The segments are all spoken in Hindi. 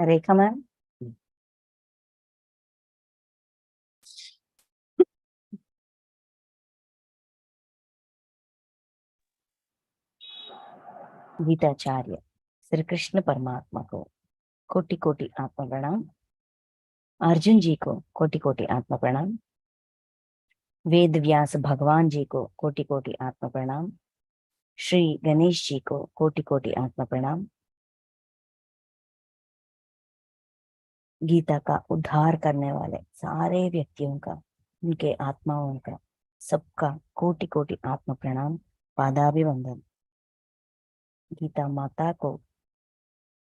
रेखा मैम। गीताचार्य श्री कृष्ण परमात्मा को कोटि कोटि आत्मा प्रणाम। अर्जुन जी को कोटि कोटि आत्मा प्रणाम। वेद व्यास भगवान जी को कोटि कोटि आत्मा प्रणाम। श्री गणेश जी को कोटि कोटि आत्मा प्रणाम। गीता का उद्धार करने वाले सारे व्यक्तियों का, उनके आत्माओं का, सबका कोटि कोटि आत्मा प्रणाम, पादाभिवंदन। गीता माता को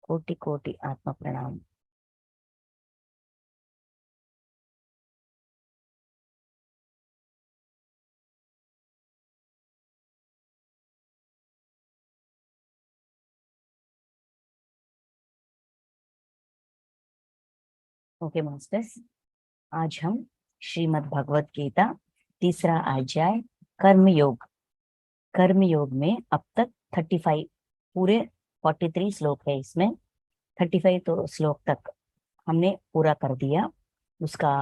कोटि कोटि आत्मा प्रणाम। ओके मास्टर्स, आज हम श्रीमद् भगवत गीता तीसरा अध्याय कर्मयोग। कर्मयोग में अब तक 35 पूरे 43 श्लोक है, इसमें 35 तो श्लोक तक हमने पूरा कर दिया। उसका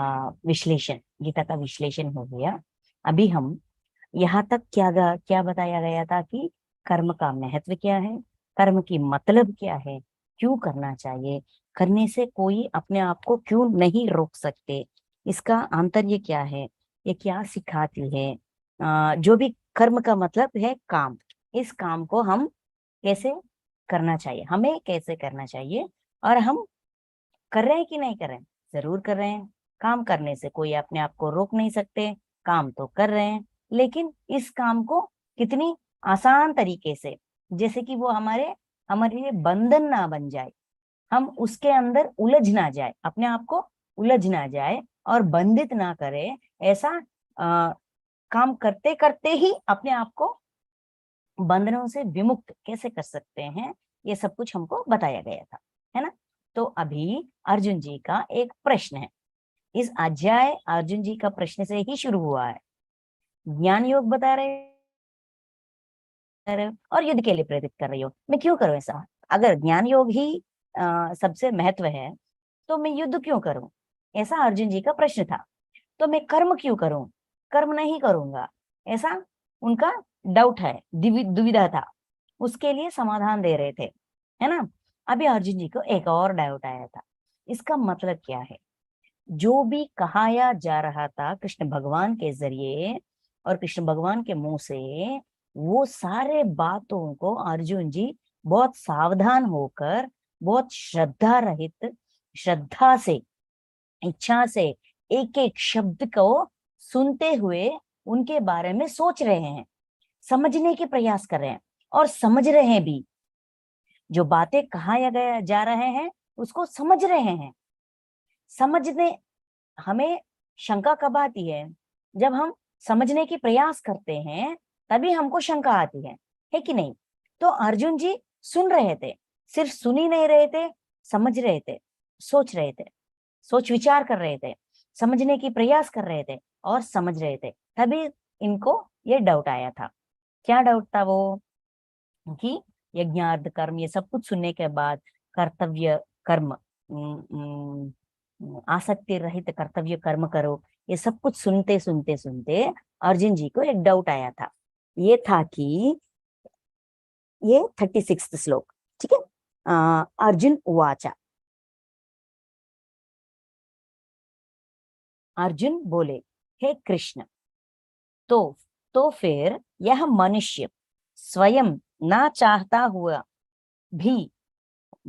विश्लेषण, गीता का विश्लेषण हो गया। अभी हम यहाँ तक क्या बताया गया था कि कर्म का महत्व क्या है, कर्म की मतलब क्या है, क्यों करना चाहिए, करने से कोई अपने आप को क्यों नहीं रोक सकते, इसका आंतर्य क्या है, ये क्या सिखाती है। जो भी कर्म का मतलब है काम, इस काम को हम कैसे करना चाहिए, हमें कैसे करना चाहिए, और हम कर रहे हैं कि नहीं कर रहे हैं। जरूर कर रहे हैं। काम करने से कोई अपने आप को रोक नहीं सकते, काम तो कर रहे हैं, लेकिन इस काम को कितनी आसान तरीके से, जैसे कि वो हमारे हमारे लिए बंधन ना बन जाए, हम उसके अंदर उलझ ना जाए, अपने आप को उलझ ना जाए और बंधित ना करे। ऐसा काम करते करते ही अपने आप को बंधनों से विमुक्त कैसे कर सकते हैं, ये सब कुछ हमको बताया गया था, है ना। तो अभी अर्जुन जी का एक प्रश्न है। इस अध्याय अर्जुन जी का प्रश्न से ही शुरू हुआ है। ज्ञान योग बता रहे हो और युद्ध के लिए प्रेरित कर रही हो, मैं क्यों करूं ऐसा। अगर ज्ञान योग ही सबसे महत्व है तो मैं युद्ध क्यों करूं, ऐसा अर्जुन जी का प्रश्न था। तो मैं कर्म क्यों करूं, कर्म नहीं करूंगा, ऐसा उनका डाउट है, दुविधा था। उसके लिए समाधान दे रहे थे, है ना। अभी अर्जुन जी को एक और डाउट आया था, इसका मतलब क्या है। जो भी कहाया जा रहा था कृष्ण भगवान के जरिए और कृष्ण भगवान के मुंह से, वो सारे बातों को अर्जुन जी बहुत सावधान होकर, बहुत श्रद्धा रहित, श्रद्धा से, इच्छा से एक एक शब्द को सुनते हुए उनके बारे में सोच रहे हैं, समझने के प्रयास कर रहे हैं और समझ रहे हैं भी। जो बातें कहा गया जा रहे हैं उसको समझ रहे हैं। समझने, हमें शंका कब आती है, जब हम समझने की प्रयास करते हैं तभी हमको शंका आती है कि नहीं। तो अर्जुन जी सुन रहे थे, सिर्फ सुन ही नहीं रहे थे, समझ रहे थे, सोच रहे थे, सोच विचार कर रहे थे, समझने की प्रयास कर रहे थे और समझ रहे थे। तभी इनको ये डाउट आया था। क्या डाउट था वो, कि यज्ञार्थ कर्म ये सब कुछ सुनने के बाद कर्तव्य कर्म, आसक्ति रहित कर्तव्य कर्म करो, ये सब कुछ सुनते सुनते सुनते अर्जुन जी को एक डाउट आया था। ये था कि ये 36 श्लोक, ठीक है। अर्जुन उवाचा, अर्जुन बोले, हे कृष्ण, तो तो फिर यह मनुष्य स्वयं ना चाहता हुआ भी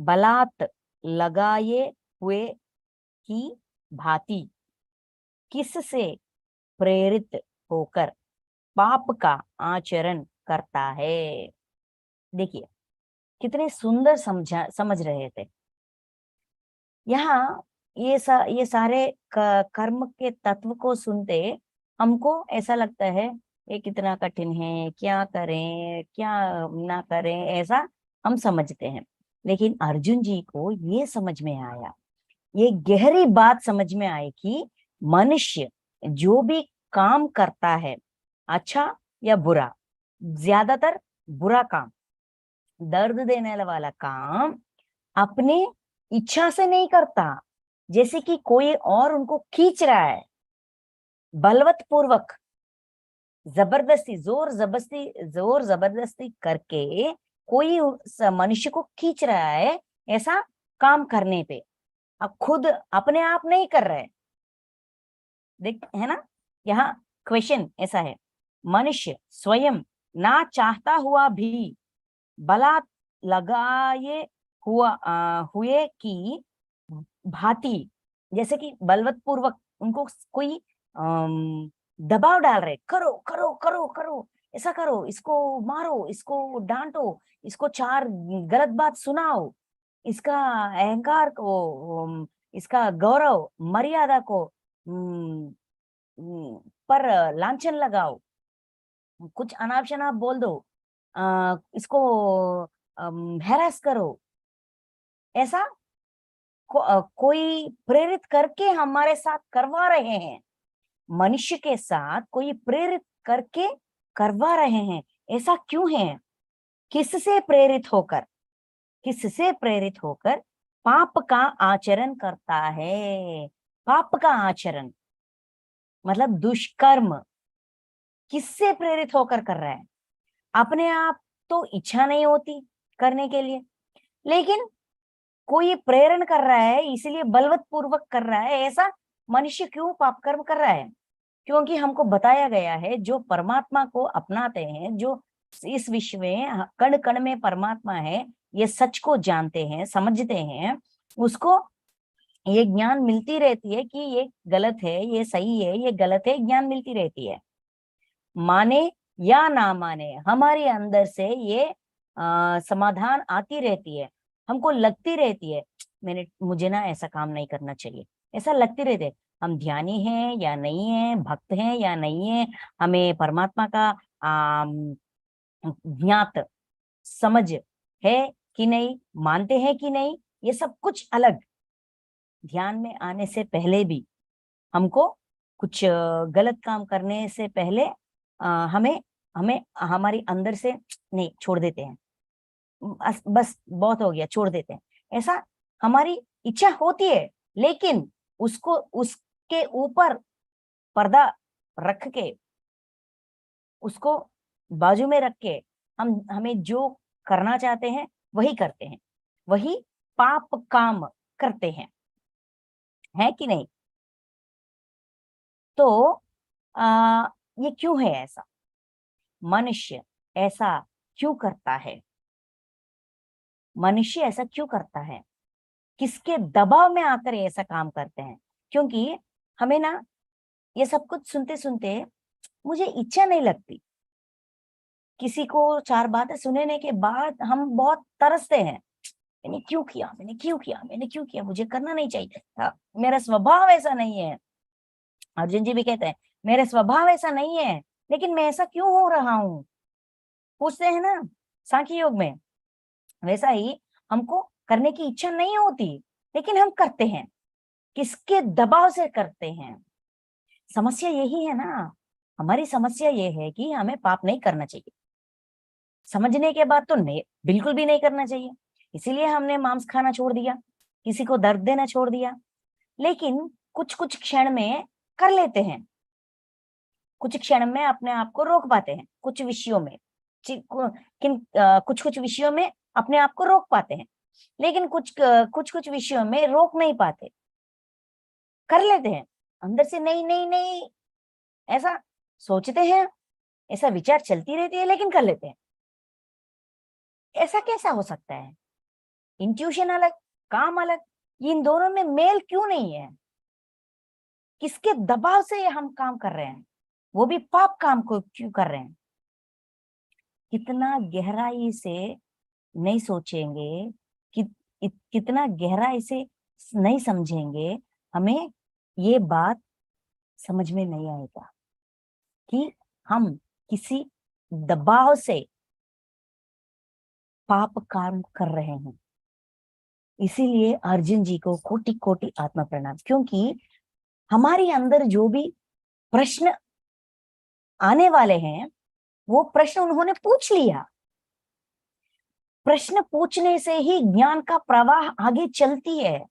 बलात् लगाए हुए की भांति किससे प्रेरित होकर पाप का आचरण करता है। देखिए कितने सुंदर समझ रहे थे यहाँ। ये सारे कर्म के तत्व को सुनते हमको ऐसा लगता है ये कितना कठिन है, क्या करें क्या ना करें, ऐसा हम समझते हैं। लेकिन अर्जुन जी को ये समझ में आया, ये गहरी बात समझ में आई कि मनुष्य जो भी काम करता है, अच्छा या बुरा, ज्यादातर बुरा काम, दर्द देने वाला काम, अपने इच्छा से नहीं करता, जैसे कि कोई और उनको खींच रहा है, बलवत पूर्वक, जबरदस्ती, जोर जबरदस्ती करके कोई उस मनुष्य को खींच रहा है ऐसा काम करने पे। अब खुद अपने आप नहीं कर रहे। देख, है ना, यहाँ क्वेश्चन ऐसा है, मनुष्य स्वयं ना चाहता हुआ भी बला लगाए हुए की भांति, जैसे कि बलवत पूर्वक उनको कोई दबाव डाल रहे, करो करो करो करो, ऐसा करो, इसको मारो, इसको डांटो, इसको चार गलत बात सुनाओ, इसका अहंकार को, इसका गौरव मर्यादा को पर लांछन लगाओ, कुछ अनाप शनाप बोल दो, इसको हैरास करो, ऐसा कोई प्रेरित करके हमारे साथ करवा रहे हैं, मनुष्य के साथ कोई प्रेरित करके करवा रहे हैं। ऐसा क्यों है? किससे प्रेरित होकर, किससे प्रेरित होकर पाप का आचरण करता है? पाप का आचरण मतलब दुष्कर्म किससे प्रेरित होकर कर रहा है? अपने आप तो इच्छा नहीं होती करने के लिए, लेकिन कोई प्रेरण कर रहा है, इसलिए बलवत पूर्वक कर रहा है। ऐसा मनुष्य क्यों पाप कर्म कर रहा है? क्योंकि हमको बताया गया है, जो परमात्मा को अपनाते हैं, जो इस विश्व में कण कण में परमात्मा है, ये सच को जानते हैं, समझते हैं, उसको ये ज्ञान मिलती रहती है कि ये गलत है, ये सही है, ये गलत है, ज्ञान मिलती रहती है। माने या ना माने, हमारे अंदर से ये समाधान आती रहती है, हमको लगती रहती है, मुझे ना ऐसा काम नहीं करना चाहिए, ऐसा लगती रहती है। हम ध्यानी हैं या नहीं है, भक्त हैं या नहीं है, हमें परमात्मा का ज्ञात समझ है कि नहीं, मानते हैं कि नहीं, ये सब कुछ अलग। ध्यान में आने से पहले भी हमको कुछ गलत काम करने से पहले हमें हमें हमारी अंदर से नहीं, छोड़ देते हैं, बस बहुत हो गया, छोड़ देते हैं, ऐसा हमारी इच्छा होती है। लेकिन उसको उसके ऊपर पर्दा रख के, उसको बाजू में रख के हम हमें जो करना चाहते हैं वही करते हैं, वही पाप काम करते हैं, है कि नहीं? तो आ, ये क्यों है ऐसा? मनुष्य ऐसा क्यों करता है? मनुष्य ऐसा क्यों करता है? किसके दबाव में आकर ये ऐसा काम करते हैं? क्योंकि हमें ना ये सब कुछ सुनते सुनते मुझे इच्छा नहीं लगती। किसी को चार बातें सुनने के बाद हम बहुत तरसते हैं, मैंने क्यों किया, मैंने क्यों किया, मैंने क्यों किया, मुझे करना नहीं चाहिए था, मेरा स्वभाव ऐसा नहीं है। अर्जुन जी भी कहते हैं, मेरा स्वभाव ऐसा नहीं है, लेकिन मैं ऐसा क्यों हो रहा हूँ? पूछते हैं ना सांख्य योग में। वैसा ही हमको करने की इच्छा नहीं होती, लेकिन हम करते हैं। किसके दबाव से करते हैं? समस्या यही है ना, हमारी समस्या ये है कि हमें पाप नहीं करना चाहिए। समझने के बाद तो नहीं, बिल्कुल भी नहीं करना चाहिए, इसीलिए हमने मांस खाना छोड़ दिया, किसी को दर्द देना छोड़ दिया। लेकिन कुछ कुछ क्षण में कर लेते हैं, कुछ क्षण में अपने आप को रोक पाते हैं, कुछ विषयों में, कुछ कुछ विषयों में अपने आप को रोक पाते हैं, लेकिन कुछ कुछ विषयों में रोक नहीं पाते, कर लेते हैं अंदर से, नहीं नहीं नहीं, ऐसा सोचते हैं, ऐसा विचार चलती रहती है, लेकिन कर लेते हैं। ऐसा कैसा हो सकता है? इंट्यूशन अलग, काम अलग, इन दोनों में मेल क्यों नहीं है? किसके दबाव से ये हम काम कर रहे हैं, वो भी पाप काम को क्यों कर रहे हैं? कितना गहराई से नहीं सोचेंगे, कि कितना गहराई से नहीं समझेंगे, हमें ये बात समझ में नहीं आएगा कि हम किसी दबाव से पाप काम कर रहे हैं। इसीलिए अर्जुन जी को कोटि कोटि आत्मा प्रणाम, क्योंकि हमारे अंदर जो भी प्रश्न आने वाले हैं, वो प्रश्न उन्होंने पूछ लिया। प्रश्न पूछने से ही ज्ञान का प्रवाह आगे चलती है,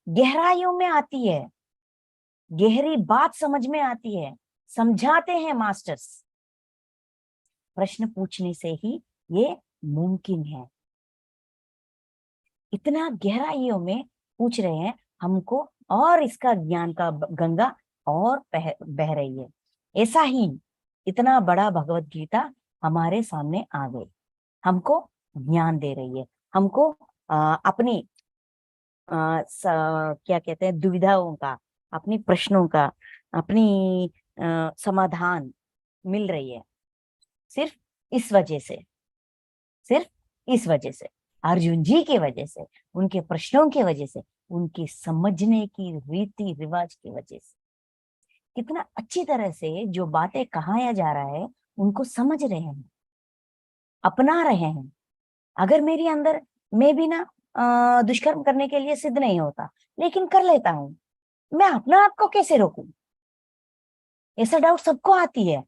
गहराइयों में आती है, गहरी बात समझ में आती है, समझाते हैं मास्टर्स। प्रश्न पूछने से ही ये मुमकिन है। इतना गहराइयों में पूछ रहे हैं हमको, और इसका ज्ञान का गंगा और बह रही है। ऐसा ही इतना बड़ा भगवत गीता हमारे सामने आ गई, हमको ज्ञान दे रही है, हमको अपनी क्या कहते हैं, दुविधाओं का, अपनी प्रश्नों का, अपनी समाधान मिल रही है। सिर्फ इस वजह से, सिर्फ इस वजह से, अर्जुन जी की वजह से, उनके प्रश्नों की वजह से, उनकी समझने की रीति रिवाज की वजह से। कितना अच्छी तरह से जो बातें कहाया जा रहा है उनको समझ रहे हैं, अपना रहे हैं। अगर मेरे अंदर, मैं भी ना दुष्कर्म करने के लिए सिद्ध नहीं होता, लेकिन कर लेता हूं, मैं अपना आप को कैसे रोकूं? ऐसा डाउट सबको आती है।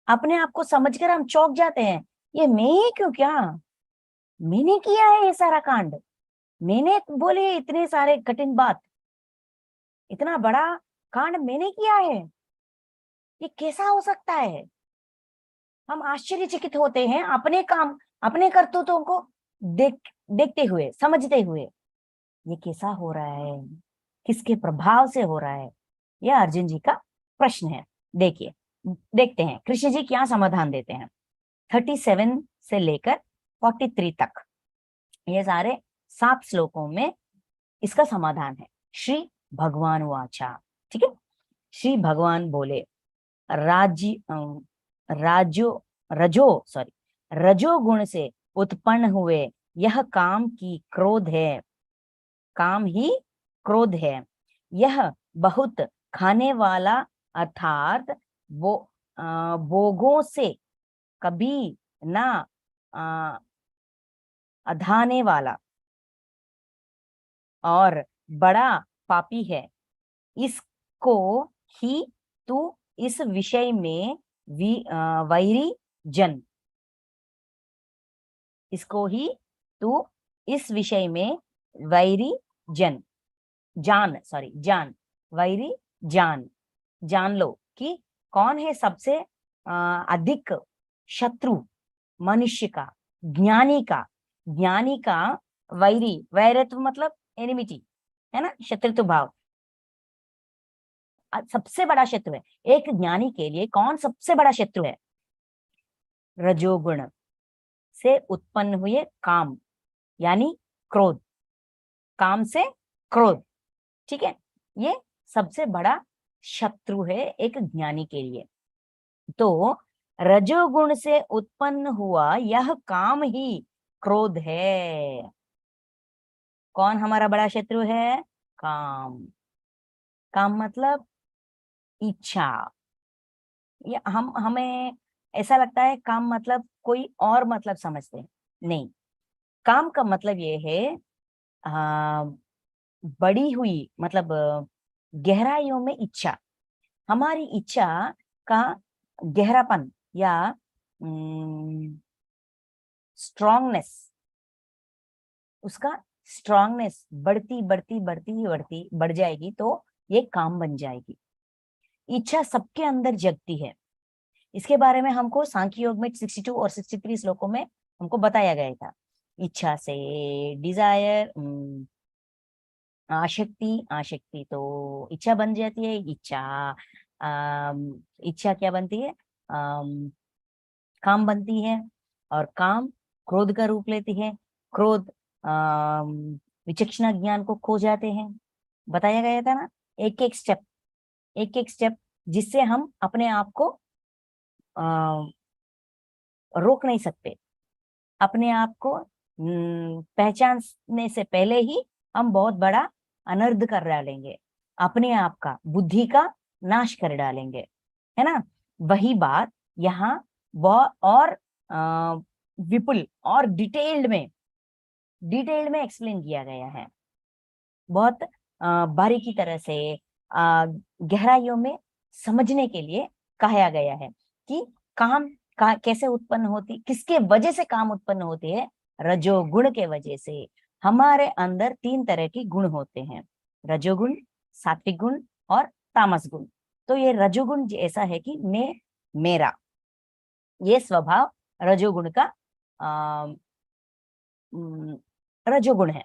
अपने आप को समझकर हम चौंक जाते हैं, ये मैं ही क्यों, क्या मैंने किया है ये सारा कांड? मैंने बोले इतने सारे कठिन बात, इतना बड़ा कांड मैंने किया है, ये कैसा हो सकता है? हम आश्चर्यचकित होते हैं अपने काम, अपने करतूतों को देखते हुए, समझते हुए। ये कैसा हो रहा है, किसके प्रभाव से हो रहा है? यह अर्जुन जी का प्रश्न है। देखिए, देखते हैं कृष्ण जी क्या समाधान देते हैं। 37 से लेकर 43 तक, ये सारे 7 श्लोकों में इसका समाधान है। श्री भगवान वाचा, ठीक है। श्री भगवान बोले, राज्य राजो रजो सॉरी रजोगुण से उत्पन्न हुए यह काम की क्रोध है, काम ही क्रोध है। यह बहुत खाने वाला, अर्थात वो भोगों से कभी ना अधाने वाला और बड़ा पापी है। इसको ही तू इस विषय में वैरी जन, इसको ही तू इस विषय में वैरी जन जान, वैरी जान लो कि कौन है सबसे अधिक शत्रु मनुष्य का, ज्ञानी का वैरी, वैरत्व मतलब एनिमिटी है ना, शत्रुत्व भाव। सबसे बड़ा शत्रु है एक ज्ञानी के लिए, कौन सबसे बड़ा शत्रु है? रजोगुण से उत्पन्न हुए काम, यानी क्रोध, काम से क्रोध, ठीक है। ये सबसे बड़ा शत्रु है एक ज्ञानी के लिए। तो रजोगुण से उत्पन्न हुआ यह काम ही क्रोध है। कौन हमारा बड़ा शत्रु है? काम। काम मतलब इच्छा। ये हमें ऐसा लगता है काम मतलब कोई और मतलब समझते हैं, नहीं। काम का मतलब ये है आ, बड़ी हुई, मतलब गहराइयों में इच्छा, हमारी इच्छा का गहरापन या स्ट्रॉन्गनेस, उसका स्ट्रॉन्गनेस बढ़ती बढ़ती बढ़ती ही बढ़ जाएगी तो ये काम बन जाएगी। इच्छा सबके अंदर जगती है। इसके बारे में हमको सांख्य योग में 62 और 63 श्लोकों में हमको बताया गया था। इच्छा से डिजायर, आसक्ति, आसक्ति तो इच्छा बन जाती है, इच्छा क्या बनती है? काम बनती है, और काम क्रोध का रूप लेती है। क्रोध विचक्षणा ज्ञान को खो जाते हैं। बताया गया था ना, एक एक स्टेप जिससे हम अपने आप को रोक नहीं सकते। अपने आप को पहचानने से पहले ही हम बहुत बड़ा अनर्थ कर डालेंगे, अपने आप का, बुद्धि का नाश कर डालेंगे, है ना। वही बात यहाँ बहुत और विपुल और डिटेल्ड में एक्सप्लेन किया गया है। बहुत बारीकी तरह से गहराइयों में समझने के लिए कहा गया है कि काम कैसे उत्पन्न होती, किसके वजह से काम उत्पन्न होती है, रजोगुण के वजह से हमारे अंदर 3 तरह के गुण होते हैं, रजोगुण, सात्विक गुण और तामस गुण। तो ये रजोगुण ऐसा है कि मेरा, ये स्वभाव रजोगुण का रजोगुण है।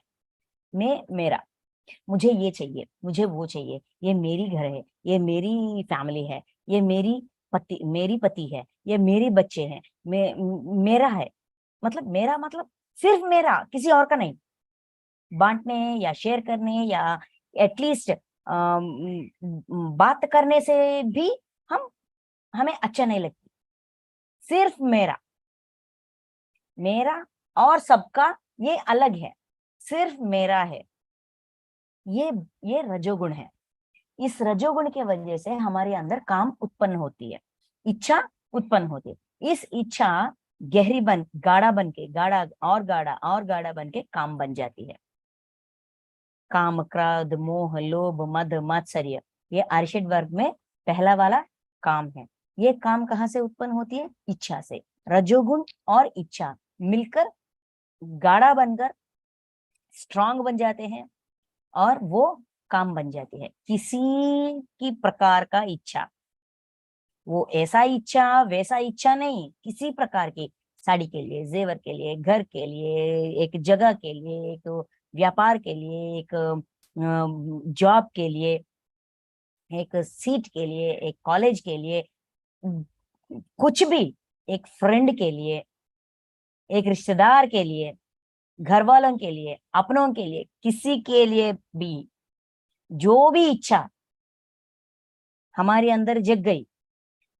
मेरा, मुझे ये चाहिए, मुझे वो चाहिए, ये मेरी घर है, ये मेरी फैमिली है, ये मेरी पति है, ये मेरे बच्चे हैं, मेरा है। मतलब मेरा मतलब सिर्फ मेरा, किसी और का नहीं। बांटने या शेयर करने या एटलीस्ट बात करने से भी हमें अच्छा नहीं लगती। सिर्फ मेरा, मेरा और सबका ये अलग है, सिर्फ मेरा है। ये रजोगुण है। इस रजोगुण के वजह से हमारे अंदर काम उत्पन्न होती है, इच्छा उत्पन्न होती है। इस इच्छा गाढ़ा बन के, गाढ़ा और गाढ़ा बन के काम बन जाती है। काम, क्रोध, मोह, लोभ, मद, मात्सर्य, ये अरिषद वर्ग में पहला वाला काम है। ये काम कहाँ से उत्पन्न होती है? इच्छा से। रजोगुण और इच्छा मिलकर गाढ़ा बनकर स्ट्रांग बन जाते हैं और वो काम बन जाती है। किसी की प्रकार का इच्छा, वो ऐसा इच्छा वैसा इच्छा नहीं, किसी प्रकार की, साड़ी के लिए, जेवर के लिए, घर के लिए, एक जगह के लिए, एक व्यापार के लिए, एक जॉब के लिए, एक सीट के लिए, एक कॉलेज के लिए, कुछ भी, एक फ्रेंड के लिए, एक रिश्तेदार के लिए, घर वालों के लिए, अपनों के लिए, किसी के लिए भी जो भी इच्छा हमारे अंदर जग गई,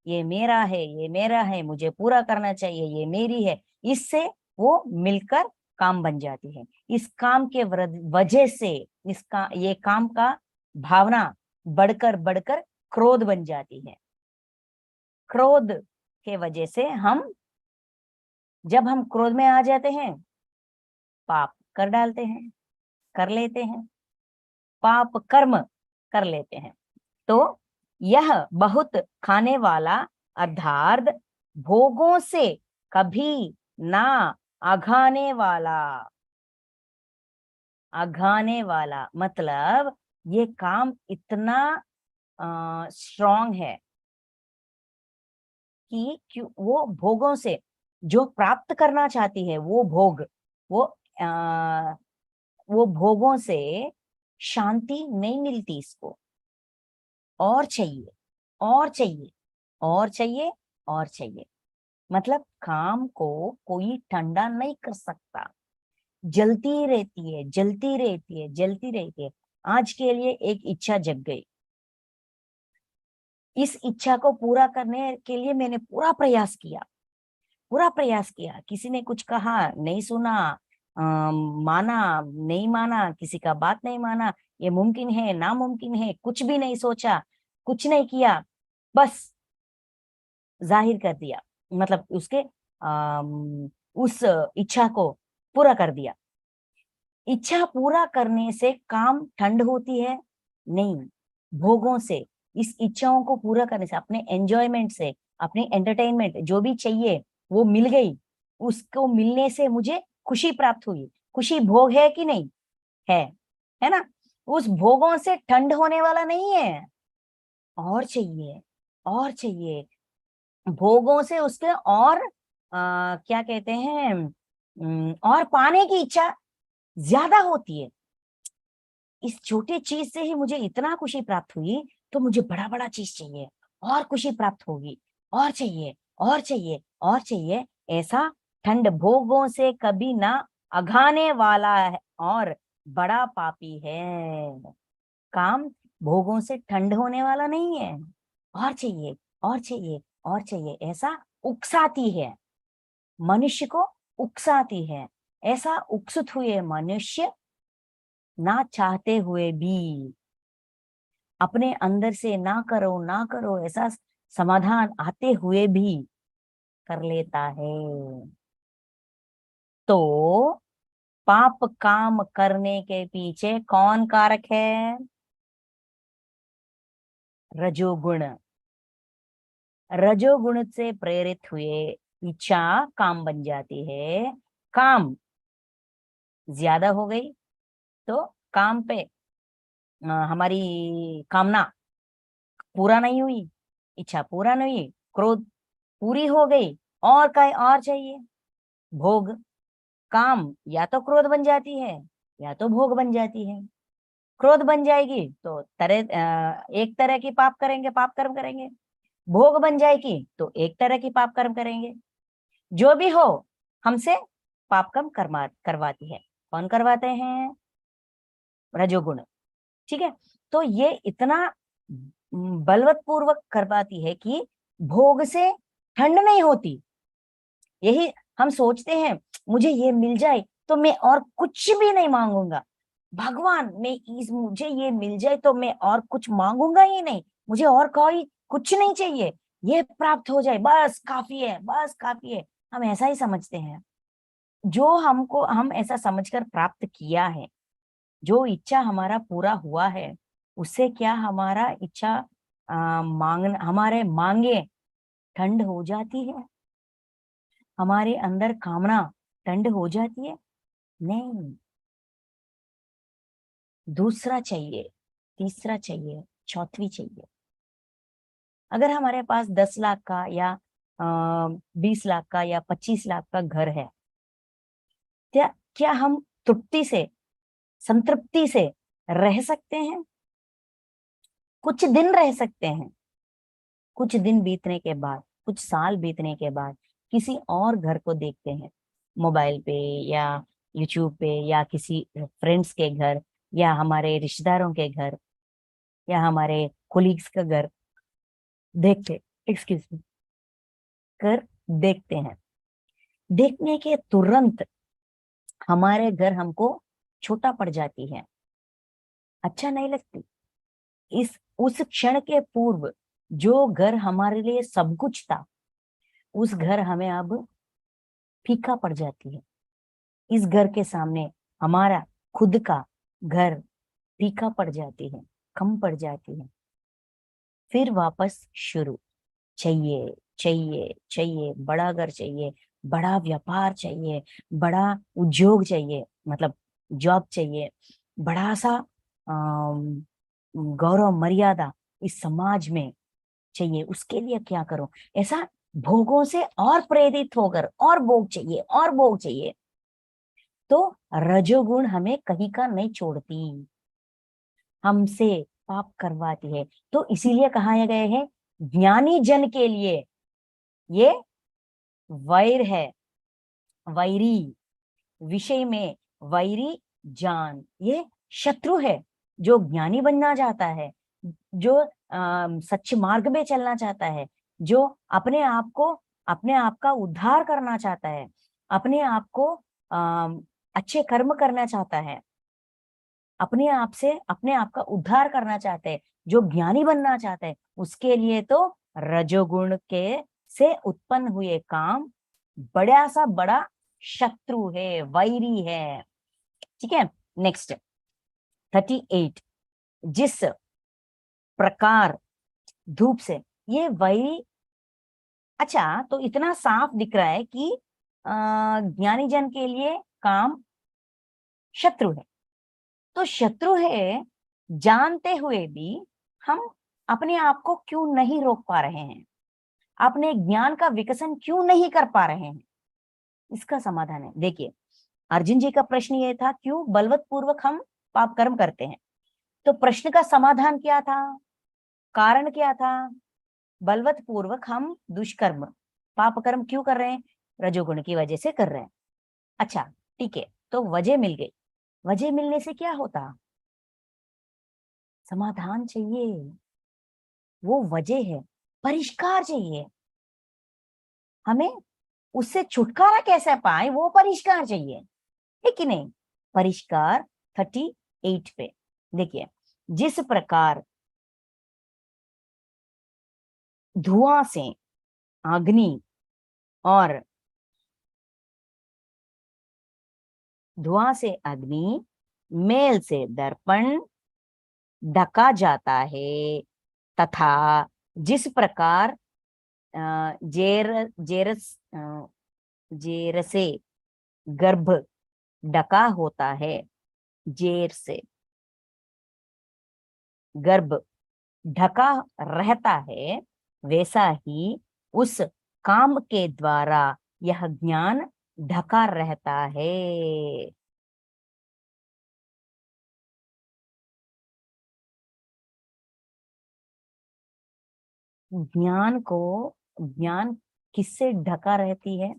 ये मेरा है, ये मेरा है, मुझे पूरा करना चाहिए, ये मेरी है, इससे वो मिलकर काम बन जाती है। इस काम के वजह से इसका ये काम का भावना बढ़कर बढ़कर क्रोध बन जाती है। क्रोध के वजह से जब हम क्रोध में आ जाते हैं, पाप कर डालते हैं, कर लेते हैं, पाप कर्म कर लेते हैं। तो यह बहुत खाने वाला अर्थात भोगों से कभी ना अघाने वाला मतलब ये काम इतना स्ट्रॉन्ग है कि वो भोगों से जो प्राप्त करना चाहती है, वो भोग, वो आ, वो भोगों से शांति नहीं मिलती इसको, और चाहिए, और चाहिए, और चाहिए, और चाहिए। मतलब काम को कोई ठंडा नहीं कर सकता, जलती रहती है, जलती रहती है, जलती रहती है। आज के लिए एक इच्छा जग गई, इस इच्छा को पूरा करने के लिए मैंने पूरा प्रयास किया, पूरा प्रयास किया। किसी ने कुछ कहा, नहीं सुना, माना, नहीं माना, किसी का बात नहीं माना, ये मुमकिन है, नामुमकिन है, कुछ भी नहीं सोचा, कुछ नहीं किया, बस जाहिर कर दिया, मतलब उस इच्छा को पूरा कर दिया। इच्छा पूरा करने से काम ठंड होती है? नहीं, भोगों से, इस इच्छाओं को पूरा करने से, अपने एंजॉयमेंट से, अपने एंटरटेनमेंट जो भी चाहिए वो मिल गई, उसको मिलने से मुझे खुशी प्राप्त हुई। खुशी भोग है कि नहीं है? है ना? उस भोगों से ठंड होने वाला नहीं है, और चाहिए, और चाहिए। भोगों से उसके और क्या कहते हैं, और पाने की इच्छा ज्यादा होती है। इस छोटे चीज से ही मुझे इतना खुशी प्राप्त हुई, तो मुझे बड़ा बड़ा चीज चाहिए, और खुशी प्राप्त होगी, और चाहिए, और चाहिए, और चाहिए। ऐसा ठंड भोगों से कभी ना अघाने वाला है और बड़ा पापी है। काम भोगों से ठंड होने वाला नहीं है, और चाहिए, और चाहिए, और चाहिए, ऐसा उकसाती है, मनुष्य को उकसाती है। ऐसा उकसुत हुए मनुष्य ना चाहते हुए भी, अपने अंदर से ना करो ना करो ऐसा समाधान आते हुए भी कर लेता है। तो पाप काम करने के पीछे कौन कारक है? रजोगुण। रजोगुण से प्रेरित हुए इच्छा काम बन जाती है। काम ज्यादा हो गई तो काम पे हमारी कामना पूरा नहीं हुई, इच्छा पूरा नहीं हुई, क्रोध पूरी हो गई, और का और चाहिए, भोग। काम या तो क्रोध बन जाती है या तो भोग बन जाती है। क्रोध बन जाएगी तो एक तरह की पाप करेंगे, पाप कर्म करेंगे। भोग बन जाएगी तो एक तरह की पाप कर्म करेंगे। जो भी हो, हमसे पाप कर्म करवाती है। कौन करवाते हैं? रजोगुण। ठीक है। तो ये इतना बलवत पूर्वक करवाती है कि भोग से ठंड नहीं होती। यही हम सोचते हैं, मुझे ये मिल जाए तो मैं और कुछ भी नहीं मांगूंगा। भगवान, मुझे ये मिल जाए तो मैं और कुछ मांगूंगा ही नहीं, मुझे और कोई कुछ नहीं चाहिए, ये प्राप्त हो जाए बस काफी है, बस काफी है। हम ऐसा ही समझते हैं। जो हम ऐसा समझकर प्राप्त किया है, जो इच्छा हमारा पूरा हुआ है, उससे क्या हमारा इच्छा हमारे मांगे ठंड हो जाती है? हमारे अंदर कामना ठंड हो जाती है? नहीं। दूसरा चाहिए, तीसरा चाहिए, चौथी चाहिए। अगर हमारे पास 10 लाख का या 20 लाख का या 25 लाख का घर है, क्या हम तृप्ति से, संतृप्ति से रह सकते हैं? कुछ दिन रह सकते हैं। कुछ दिन बीतने के बाद, कुछ साल बीतने के बाद किसी और घर को देखते हैं, मोबाइल पे या यूट्यूब पे या किसी फ्रेंड्स के घर या हमारे रिश्तेदारों के घर या हमारे कोलीग्स का घर देखते, एक्सक्यूज मी, कर देखते हैं। देखने के तुरंत हमारे घर हमको छोटा पड़ जाती है, अच्छा नहीं लगती। इस उस क्षण के पूर्व जो घर हमारे लिए सब कुछ था, उस घर हमें अब फीका पड़ जाती है। इस घर के सामने हमारा खुद का घर फीका पड़ जाती है, कम पड़ जाती है। फिर वापस शुरू, चाहिए चाहिए चाहिए, बड़ा घर चाहिए, बड़ा व्यापार चाहिए, बड़ा उद्योग चाहिए, मतलब जॉब चाहिए, बड़ा सा अम, गौरव मर्यादा इस समाज में चाहिए। उसके लिए क्या करो, ऐसा भोगों से और प्रेरित होकर और भोग चाहिए और भोग चाहिए। तो रजोगुण हमें कहीं का नहीं छोड़ती, हमसे पाप करवाती है। तो इसीलिए कहा गया है, ज्ञानी जन के लिए ये वैर है, वैरी, विषय में वैरी जान, ये शत्रु है। जो ज्ञानी बनना चाहता है, जो सच्चे मार्ग में चलना चाहता है, जो अपने आप का उद्धार करना चाहता है, अपने आप को अच्छे कर्म करना चाहता है, अपने आप से अपने आप का उद्धार करना चाहते हैं, जो ज्ञानी बनना चाहते हैं, उसके लिए तो रजोगुण के से उत्पन्न हुए काम बड़ा सा बड़ा शत्रु है, वैरी है। ठीक है। नेक्स्ट 38, जिस प्रकार धूप से, ये वैरी। अच्छा, तो इतना साफ दिख रहा है कि ज्ञानी जन के लिए काम शत्रु है। तो शत्रु है जानते हुए भी हम अपने आप को क्यों नहीं रोक पा रहे हैं, अपने ज्ञान का विकसन क्यों नहीं कर पा रहे हैं? इसका समाधान है, देखिए। अर्जुन जी का प्रश्न ये था, क्यों बलवत पूर्वक हम पाप कर्म करते हैं? तो प्रश्न का समाधान क्या था, कारण क्या था? बलवत पूर्वक हम दुष्कर्म, पाप कर्म क्यों कर रहे हैं? रजोगुण की वजह से कर रहे हैं। अच्छा, ठीक है, तो वजह मिल गई। वजह मिलने से क्या होता? समाधान चाहिए, वो वजह है, परिष्कार चाहिए हमें। उससे छुटकारा कैसे पाए, वो परिष्कार चाहिए, है कि नहीं? परिष्कार 38 पे देखिए, जिस प्रकार धुआं से अग्नि और धुआं से अग्नि, मेल से दर्पण ढका जाता है, तथा जिस प्रकार अ, जेर जेरस जेरसे गर्भ ढका होता है, जेर से गर्भ ढका रहता है, वैसा ही उस काम के द्वारा यह ज्ञान ढका रहता है। ज्ञान किससे ढका रहती है?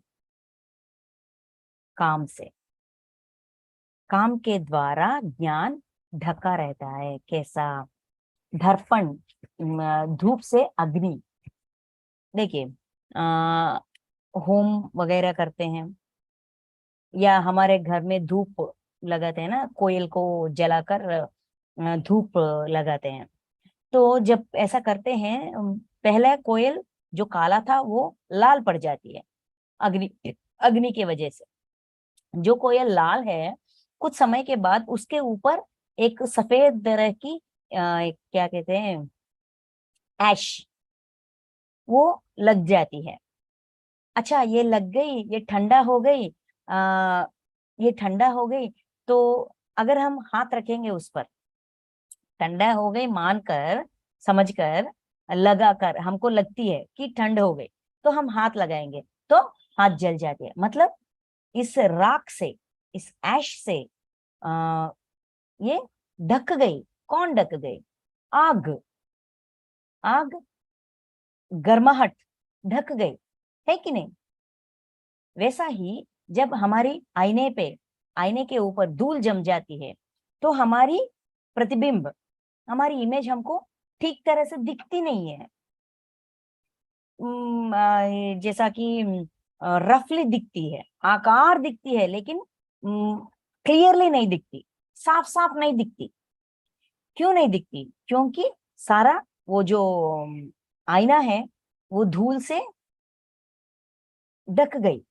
काम से। काम के द्वारा ज्ञान ढका रहता है। कैसा? दर्पण, धूप से अग्नि। देखिए, होम वगैरह करते हैं या हमारे घर में धूप लगाते हैं ना, कोयल को जलाकर धूप लगाते हैं। तो जब ऐसा करते हैं, पहले कोयल जो काला था वो लाल पड़ जाती है अग्नि अग्नि की वजह से। जो कोयल लाल है, कुछ समय के बाद उसके ऊपर एक सफेद तरह की क्या कहते हैं, ऐश, वो लग जाती है। अच्छा, ये लग गई, ये ठंडा हो गई, आ, ये ठंडा हो गई, तो अगर हम हाथ रखेंगे उस पर, ठंडा हो गई मानकर, समझकर, लगाकर हमको लगती है कि ठंड हो गई, तो हम हाथ लगाएंगे तो हाथ जल जाते हैं। मतलब इस राख से, इस ऐश से आ, ये ढक गई। कौन ढक गई? आग। आग, गर्माहट ढक गई, है कि नहीं? वैसा ही जब हमारी आईने के ऊपर धूल जम जाती है, तो हमारी प्रतिबिंब, हमारी इमेज हमको ठीक तरह से दिखती नहीं है। जैसा कि रफली दिखती है, आकार दिखती है, लेकिन क्लियरली नहीं दिखती, साफ साफ नहीं दिखती। क्यों नहीं दिखती? क्योंकि सारा वो जो आईना है वो धूल से ढक गई,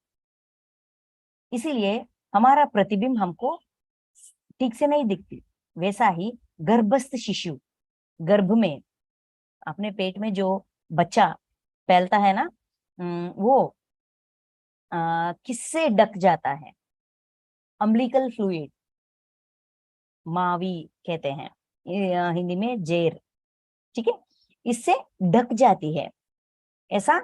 इसीलिए हमारा प्रतिबिंब हमको ठीक से नहीं दिखती। वैसा ही गर्भस्थ शिशु, गर्भ में, अपने पेट में जो बच्चा पलता है ना, वो किससे ढक जाता है? अम्बिलिकल फ्लूइड, मावी कहते हैं, हिंदी में जेर। ठीक है, इससे ढक जाती है। ऐसा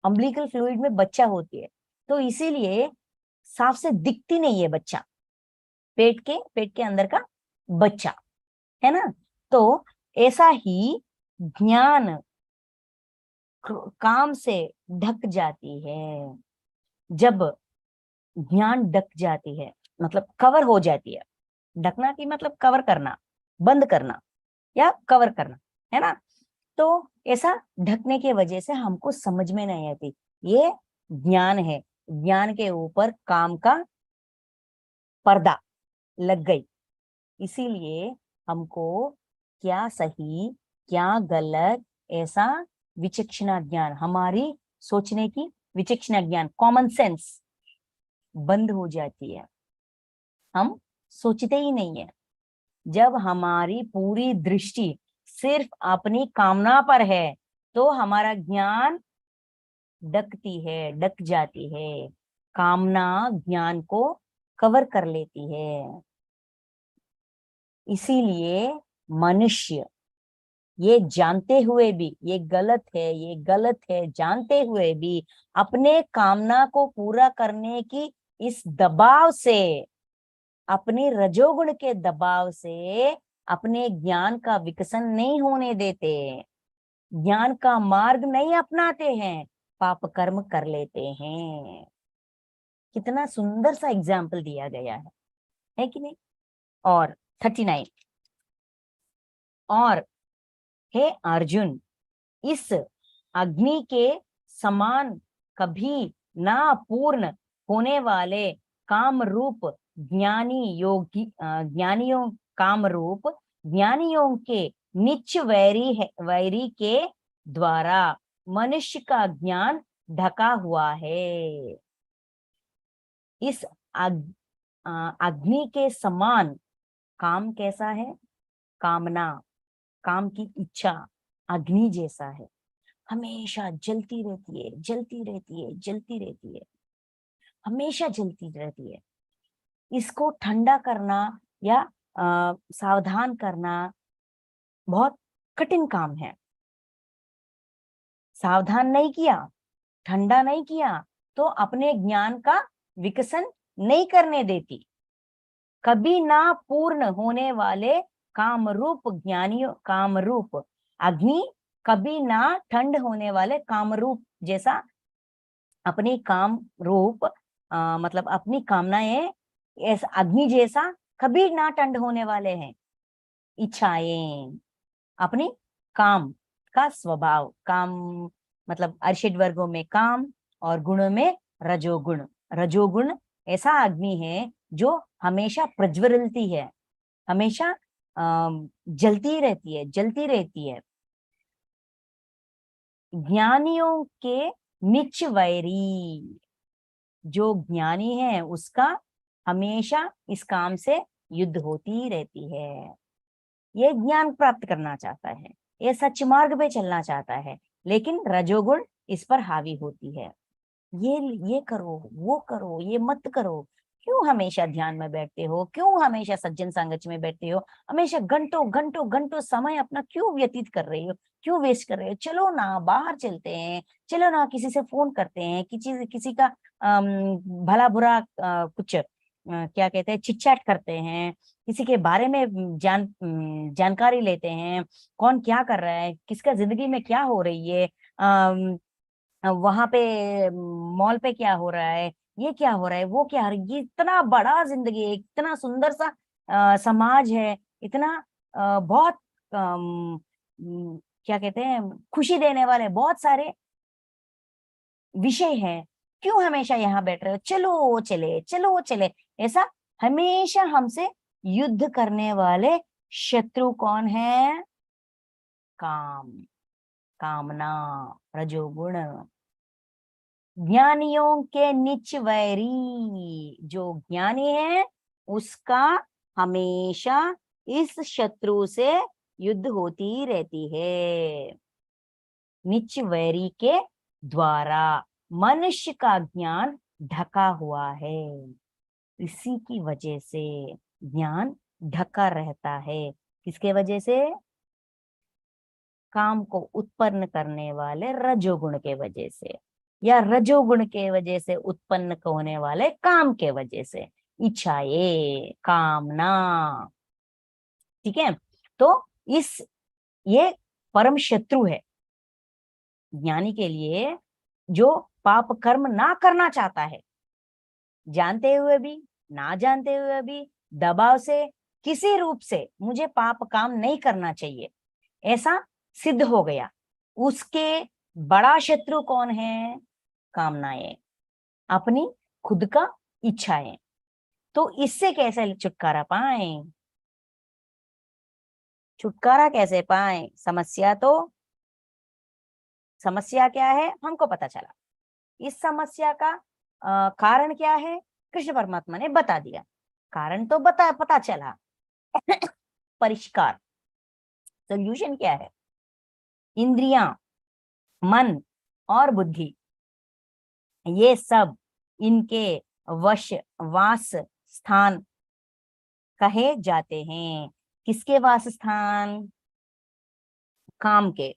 अम्बिलिकल फ्लूइड में बच्चा होती है, तो इसीलिए साफ से दिखती नहीं है बच्चा, पेट के अंदर का बच्चा, है ना? तो ऐसा ही ज्ञान काम से ढक जाती है। जब ज्ञान ढक जाती है, मतलब कवर हो जाती है। ढकना की मतलब कवर करना, बंद करना या कवर करना, है ना? तो ऐसा ढकने की वजह से हमको समझ में नहीं आती, ये ज्ञान है। ज्ञान के ऊपर काम का पर्दा लग गई, इसीलिए हमको क्या सही क्या गलत, ऐसा विचक्षणा ज्ञान, हमारी सोचने की विचक्षणा ज्ञान, कॉमन सेंस बंद हो जाती है। हम सोचते ही नहीं है। जब हमारी पूरी दृष्टि सिर्फ अपनी कामना पर है, तो हमारा ज्ञान ढक जाती है। कामना ज्ञान को कवर कर लेती है। इसीलिए मनुष्य ये जानते हुए भी ये गलत है, ये गलत है जानते हुए भी, अपने कामना को पूरा करने की इस दबाव से, अपने रजोगुण के दबाव से अपने ज्ञान का विकसन नहीं होने देते, ज्ञान का मार्ग नहीं अपनाते हैं, पाप कर्म कर लेते हैं। कितना सुंदर सा एग्जाम्पल दिया गया है कि नहीं? और 39, और हे अर्जुन, इस अग्नि के समान कभी ना पूर्ण होने वाले काम रूप ज्ञानियों, काम रूप ज्ञानियों के निच वैरी के द्वारा मनुष्य का ज्ञान ढका हुआ है। इस अग्नि के समान, काम कैसा है? कामना, काम की इच्छा अग्नि जैसा है, हमेशा जलती रहती है, जलती रहती है, जलती रहती है, हमेशा जलती रहती है। इसको ठंडा करना या सावधान करना बहुत कठिन काम है। सावधान नहीं किया, ठंडा नहीं किया तो अपने ज्ञान का विकसन नहीं करने देती। कभी ना पूर्ण होने वाले कामरूप ज्ञानियों, कामरूप अग्नि कभी ना ठंड होने वाले कामरूप जैसा अपनी काम रूप मतलब अपनी कामनाएं ऐसा अग्नि जैसा कभी ना ठंड होने वाले हैं। इच्छाएं अपनी काम का स्वभाव, काम मतलब अर्षिड वर्गों में काम और गुणों में रजोगुण। रजोगुण ऐसा अग्नि है जो हमेशा प्रज्वलती है, हमेशा जलती रहती है, जलती रहती है। ज्ञानियों के निच वैरी, जो ज्ञानी है उसका हमेशा इस काम से युद्ध होती रहती है। ये ज्ञान प्राप्त करना चाहता है, ये सच मार्ग पे चलना चाहता है, लेकिन रजोगुण इस पर हावी होती है। ये करो, वो करो, ये मत करो। क्यों हमेशा ध्यान में बैठते हो, क्यों हमेशा सज्जन संगत में बैठते हो, हमेशा घंटों घंटों घंटों समय अपना क्यों व्यतीत कर रही हो, क्यों वेस्ट कर रहे हो? चलो ना बाहर चलते हैं, चलो ना किसी से फोन करते हैं, किसी का भला बुरा कुछ क्या कहते हैं चिट चैट करते हैं, किसी के बारे में जानकारी लेते हैं, कौन क्या कर रहा है, किसका जिंदगी में क्या हो रही है, वहां पे मॉल पे क्या हो रहा है, ये क्या हो रहा है, वो क्या हो रहा है। ये इतना बड़ा जिंदगी है, इतना सुंदर सा समाज है, इतना बहुत क्या कहते हैं खुशी देने वाले बहुत सारे विषय हैं। क्यों हमेशा यहाँ बैठ रहे हो, चलो चले, चलो चले। ऐसा हमेशा हमसे युद्ध करने वाले शत्रु कौन है? काम, कामना, रजोगुण। ज्ञानियों के निच वैरी, जो ज्ञानी है उसका हमेशा इस शत्रु से युद्ध होती रहती है। निच वैरी के द्वारा मनुष्य का ज्ञान ढका हुआ है, इसी की वजह से ज्ञान ढका रहता है। किसके वजह से? काम को उत्पन्न करने वाले रजोगुण के वजह से, या रजोगुण के वजह से उत्पन्न होने वाले काम के वजह से। इच्छाएं, कामना, ठीक है। तो इस ये परम शत्रु है ज्ञानी के लिए, जो पाप कर्म ना करना चाहता है, जानते हुए भी ना जानते हुए भी दबाव से किसी रूप से मुझे पाप काम नहीं करना चाहिए ऐसा सिद्ध हो गया। उसके बड़ा शत्रु कौन है? कामनाएं, अपनी खुद का इच्छाएं। तो इससे कैसे छुटकारा पाए? छुटकारा कैसे पाए? समस्या क्या है हमको पता चला। इस समस्या का कारण क्या है कृष्ण परमात्मा ने बता दिया। कारण तो पता चला परिष्कार, सोल्यूशन क्या है? इंद्रियां, मन और बुद्धि, ये सब इनके वश वास स्थान कहे जाते हैं। किसके वास स्थान? काम के।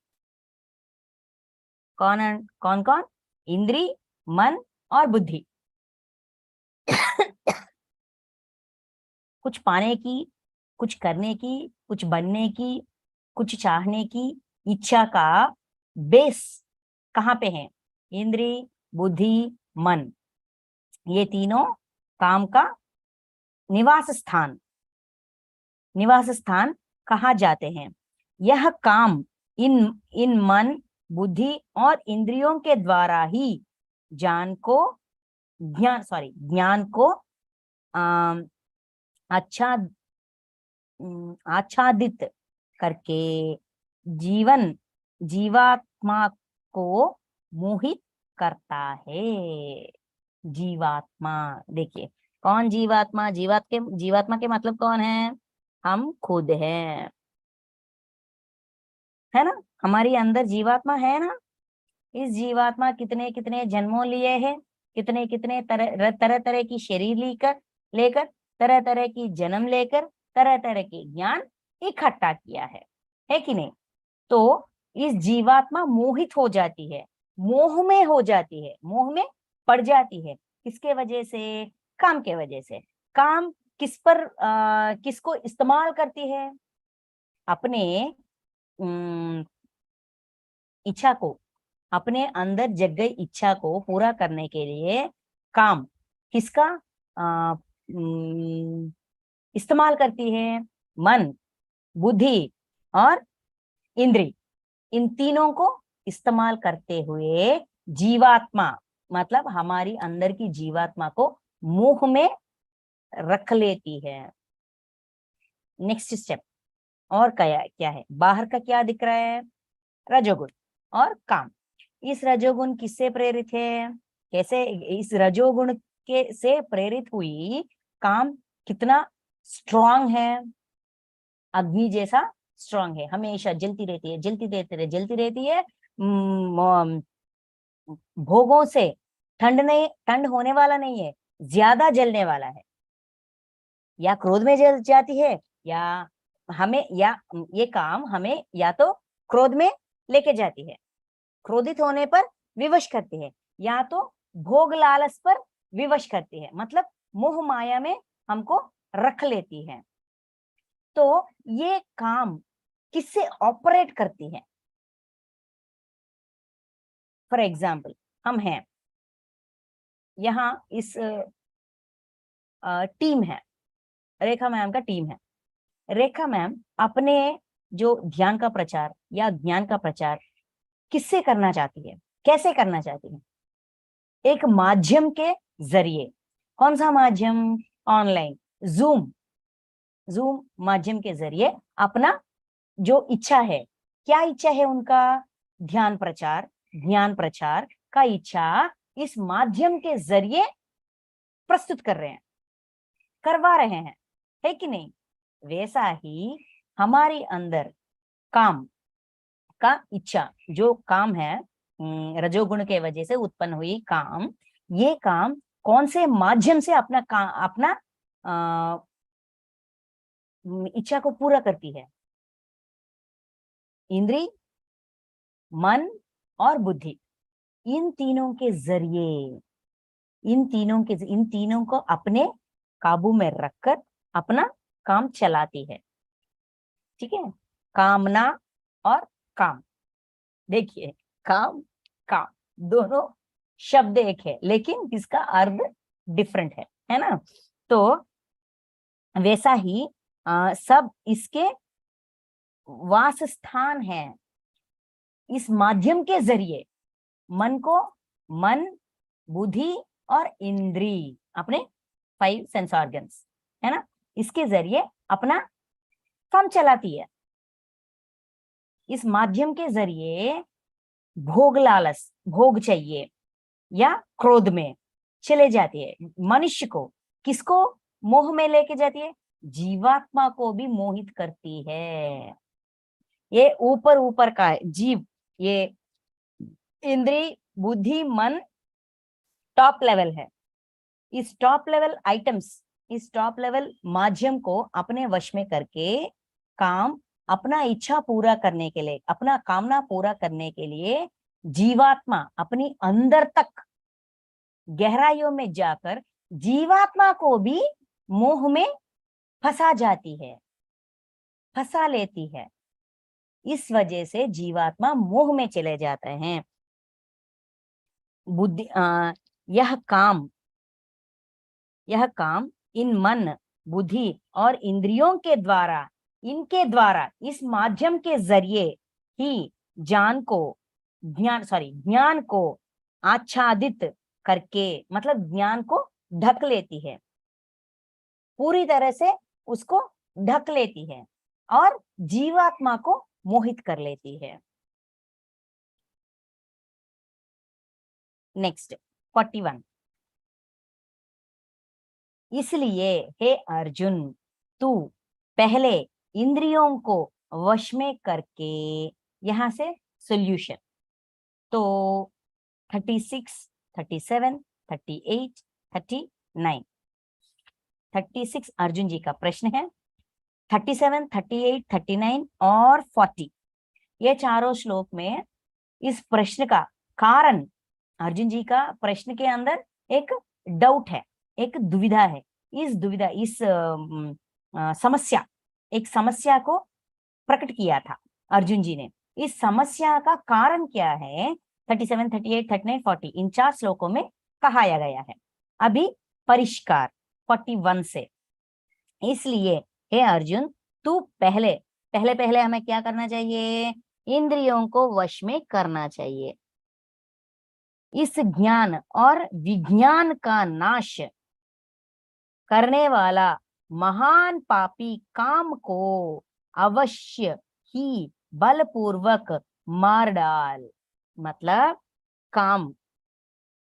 कौन कौन कौन? इंद्री, मन और बुद्धि। कुछ पाने की, कुछ करने की, कुछ बनने की, कुछ चाहने की इच्छा का बेस कहाँ पे है? इंद्री, बुद्धि, मन, ये तीनों काम का निवास स्थान कहा जाते हैं। यह काम इन इन मन, बुद्धि और इंद्रियों के द्वारा ही ज्ञान को अच्छा आच्छादित करके जीवात्मा को मोहित करता है। जीवात्मा, देखिए कौन जीवात्मा? जीवात्मा के मतलब कौन है? हम खुद हैं, है ना? हमारी अंदर जीवात्मा है ना। इस जीवात्मा कितने कितने जन्मों लिए है, कितने कितने तरह तरह की शरीर लेकर लेकर तरह तरह की जन्म लेकर तरह तरह के ज्ञान इकट्ठा किया है कि नहीं। तो इस जीवात्मा मोहित हो जाती है, मोह में हो जाती है, मोह में पड़ जाती है। किसके वजह से? काम के वजह से। काम किस पर किसको इस्तेमाल करती है? अपने इच्छा को, अपने अंदर जग गई इच्छा को पूरा करने के लिए काम किसका इस्तेमाल करती है? मन, बुद्धि और इंद्री, इन तीनों को इस्तेमाल करते हुए जीवात्मा, मतलब हमारी अंदर की जीवात्मा को मोह में रख लेती है। नेक्स्ट स्टेप और क्या क्या है? बाहर का क्या दिख रहा है? रजोगुण और काम। इस रजोगुण किससे प्रेरित है? कैसे इस रजोगुण के से प्रेरित हुई काम कितना स्ट्रांग है? अग्नि जैसा स्ट्रांग है, हमेशा जलती रहती है, जलती रहती है। भोगों से ठंड होने वाला नहीं है, ज्यादा जलने वाला है। या क्रोध में जल जाती है, या हमें, या ये काम हमें या तो क्रोध में लेके जाती है, क्रोधित होने पर विवश करती है, या तो भोग लालच पर विवश करती है, मतलब मोह माया में हमको रख लेती है। तो ये काम किससे ऑपरेट करती है? फॉर एग्जाम्पल, हम हैं यहाँ, इस टीम है, रेखा मैम का टीम है। रेखा मैम अपने जो ध्यान का प्रचार या ज्ञान का प्रचार किससे करना चाहती है, कैसे करना चाहती है? एक माध्यम के जरिए। कौन सा माध्यम? Online, zoom. जूम माध्यम के जरिए अपना जो इच्छा है, क्या इच्छा है उनका? ध्यान प्रचार, ज्ञान प्रचार का इच्छा इस माध्यम के जरिए प्रस्तुत कर रहे हैं, करवा रहे हैं, है कि नहीं? वैसा ही हमारे अंदर काम का इच्छा, जो काम है रजोगुण के वजह से उत्पन्न हुई काम, ये काम कौन से माध्यम से अपना अपना इच्छा को पूरा करती है? इंद्री, मन और बुद्धि, इन तीनों के जरिए, इन तीनों को अपने काबू में रखकर अपना काम चलाती है। ठीक है, कामना और काम। देखिए, काम काम दोनों शब्द एक है, लेकिन इसका अर्थ डिफरेंट है ना? तो वैसा ही सब इसके वास स्थान है। इस माध्यम के जरिए मन, बुद्धि और इंद्री, अपने 5 सेंस ऑर्गन्स, है ना, इसके जरिए अपना काम चलाती है। इस माध्यम के जरिए भोग लालच, भोग चाहिए या क्रोध में चले जाती है। मनुष्य को, किसको मोह में लेके जाती है? जीवात्मा को भी मोहित करती है। ये ऊपर ऊपर का है जीव, ये इंद्री, बुद्धि, मन टॉप लेवल है। इस टॉप लेवल आइटम्स, इस टॉप लेवल माध्यम को अपने वश में करके काम, अपना इच्छा पूरा करने के लिए, अपना कामना पूरा करने के लिए जीवात्मा अपनी अंदर तक गहराइयों में जाकर जीवात्मा को भी मोह में फंसा जाती है, फंसा लेती है। इस वजह से जीवात्मा मोह में चले जाते हैं। बुद्धि यह काम इन मन, बुद्धि और इंद्रियों के द्वारा, इनके द्वारा, इस माध्यम के जरिए ही ज्ञान को आच्छादित करके, मतलब ज्ञान को ढक लेती है, पूरी तरह से उसको ढक लेती है और जीवात्मा को मोहित कर लेती है। नेक्स्ट 41। इसलिए हे अर्जुन, तू पहले इंद्रियों को वश में करके, यहां से सॉल्यूशन, तो 36, 37, 38, 39, 36 अर्जुन जी का प्रश्न है। 37, 38, 39 और 40 ये चारों श्लोक में इस प्रश्न का कारण, अर्जुन जी का प्रश्न के अंदर एक डाउट है, एक दुविधा है। इस दुविधा, इस समस्या, एक समस्या को प्रकट किया था अर्जुन जी ने। इस समस्या का कारण क्या है 37, 38, 39, 40 इन 4 श्लोकों में कहाया गया है। अभी परिष्कार 41 से, इसलिए हे अर्जुन तू पहले पहले पहले हमें क्या करना चाहिए, इंद्रियों को वश में करना चाहिए। इस ज्ञान और विज्ञान का नाश करने वाला महान पापी काम को अवश्य ही बलपूर्वक मार डाल। मतलब काम,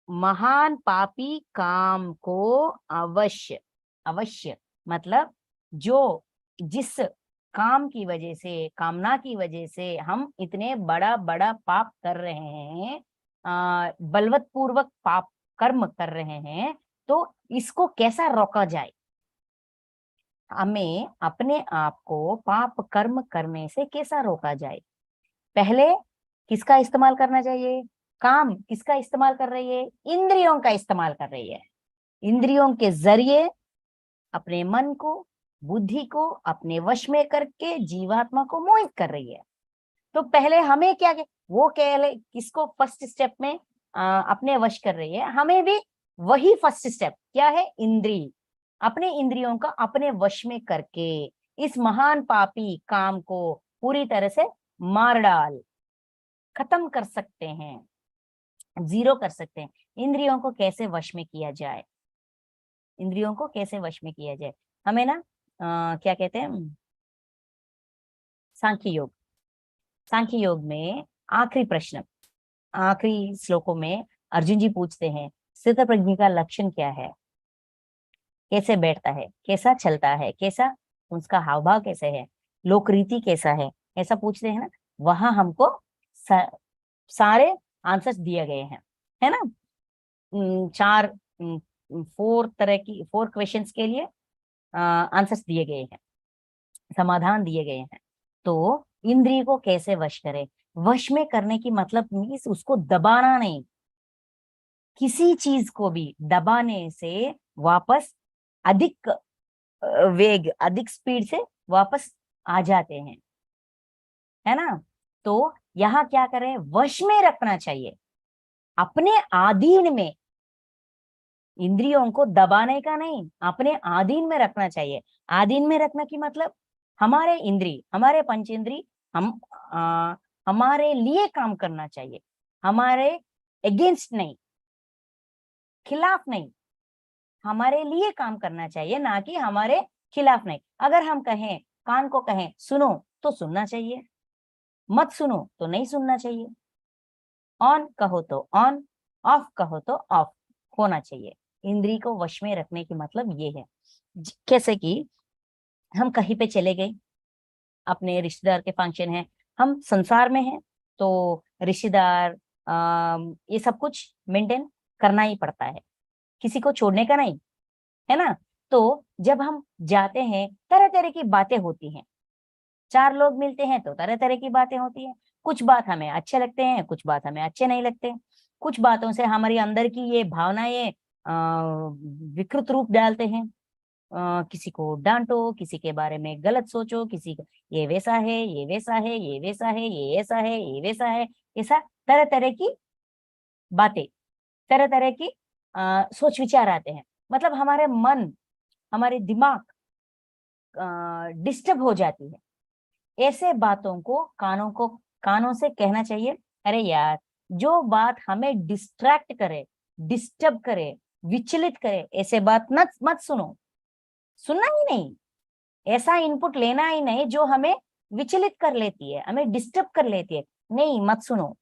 महान पापी काम को अवश्य, अवश्य मतलब जो, जिस काम की वजह से, कामना की वजह से हम इतने बड़ा बड़ा पाप कर रहे हैं, बलवत पूर्वक पाप कर्म कर रहे हैं, तो इसको कैसा रोका जाए। हमें अपने आप को पाप कर्म करने से कैसा रोका जाए। पहले किसका इस्तेमाल करना चाहिए, काम किसका इस्तेमाल कर रही है, इंद्रियों का इस्तेमाल कर रही है। इंद्रियों के जरिए अपने मन को, बुद्धि को अपने वश में करके जीवात्मा को मोहित कर रही है। तो पहले हमें क्या, वो कहले किसको फर्स्ट स्टेप में अपने वश कर रही है, हमें भी वही फर्स्ट स्टेप क्या है, इंद्री, अपने इंद्रियों का अपने वश में करके इस महान पापी काम को पूरी तरह से मार डाल, खत्म कर सकते हैं, जीरो कर सकते हैं। इंद्रियों को कैसे वश में किया जाए, इंद्रियों को कैसे वश में किया जाए, हमें ना क्या कहते हैं, सांख्य योग, सांख्य योग में आखिरी प्रश्न, आखिरी श्लोकों में अर्जुन जी पूछते हैं स्थित प्रज्ञ का लक्षण क्या है, कैसे बैठता है, कैसा चलता है, कैसा उसका हाव भाव कैसे है, लोक रीति कैसा है, ऐसा पूछते हैं ना। वहां हमको सारे आंसर्स दिए गए हैं, है ना। 4 4 तरह की 4 क्वेश्चंस के लिए आंसर्स दिए गए हैं, समाधान दिए गए हैं। तो इंद्रिय को कैसे वश करें, वश में करने की मतलब मीन्स उसको दबाना नहीं, किसी चीज को भी दबाने से वापस अधिक वेग, अधिक स्पीड से वापस आ जाते हैं, है ना। तो यहाँ क्या करें, वश में रखना चाहिए, अपने आधीन में, इंद्रियों को दबाने का नहीं, अपने आधीन में रखना चाहिए। आधीन में रखना की मतलब हमारे इंद्री, हमारे पंचेंद्री हमारे लिए काम करना चाहिए, हमारे अगेंस्ट नहीं, खिलाफ नहीं, हमारे लिए काम करना चाहिए, ना कि हमारे खिलाफ नहीं। अगर हम कहें, कान को कहें सुनो तो सुनना चाहिए, मत सुनो तो नहीं सुनना चाहिए। ऑन कहो तो ऑन, ऑफ कहो तो ऑफ होना चाहिए। इंद्री को वश में रखने की मतलब ये है। कैसे कि हम कहीं पे चले गए, अपने रिश्तेदार के फंक्शन है, हम संसार में हैं तो रिश्तेदार ये सब कुछ मेंटेन करना ही पड़ता है, किसी को छोड़ने का नहीं, है ना। तो जब हम जाते हैं तरह तरह की बातें होती हैं, 4 लोग मिलते हैं तो तरह तरह की बातें होती हैं। कुछ बात हमें अच्छे लगते हैं, कुछ बात हमें अच्छे नहीं लगते, कुछ बातों से हमारी अंदर की ये भावनाएं विकृत रूप डालते हैं। किसी को डांटो, किसी के बारे में गलत सोचो, किसी का ये वैसा है, ये वैसा है, ये वैसा है, ये ऐसा है, ये वैसा है, ऐसा तरह तरह की बातें, तरह तरह की सोच विचार आते हैं। मतलब हमारे मन, हमारे दिमाग डिस्टर्ब हो जाती है। ऐसे बातों को कानों से कहना चाहिए, अरे यार जो बात हमें डिस्ट्रैक्ट करे, डिस्टर्ब करे, विचलित करे, ऐसे बात मत सुनो, सुनना ही नहीं, ऐसा इनपुट लेना ही नहीं जो हमें विचलित कर लेती है, हमें डिस्टर्ब कर लेती है, नहीं मत सुनो।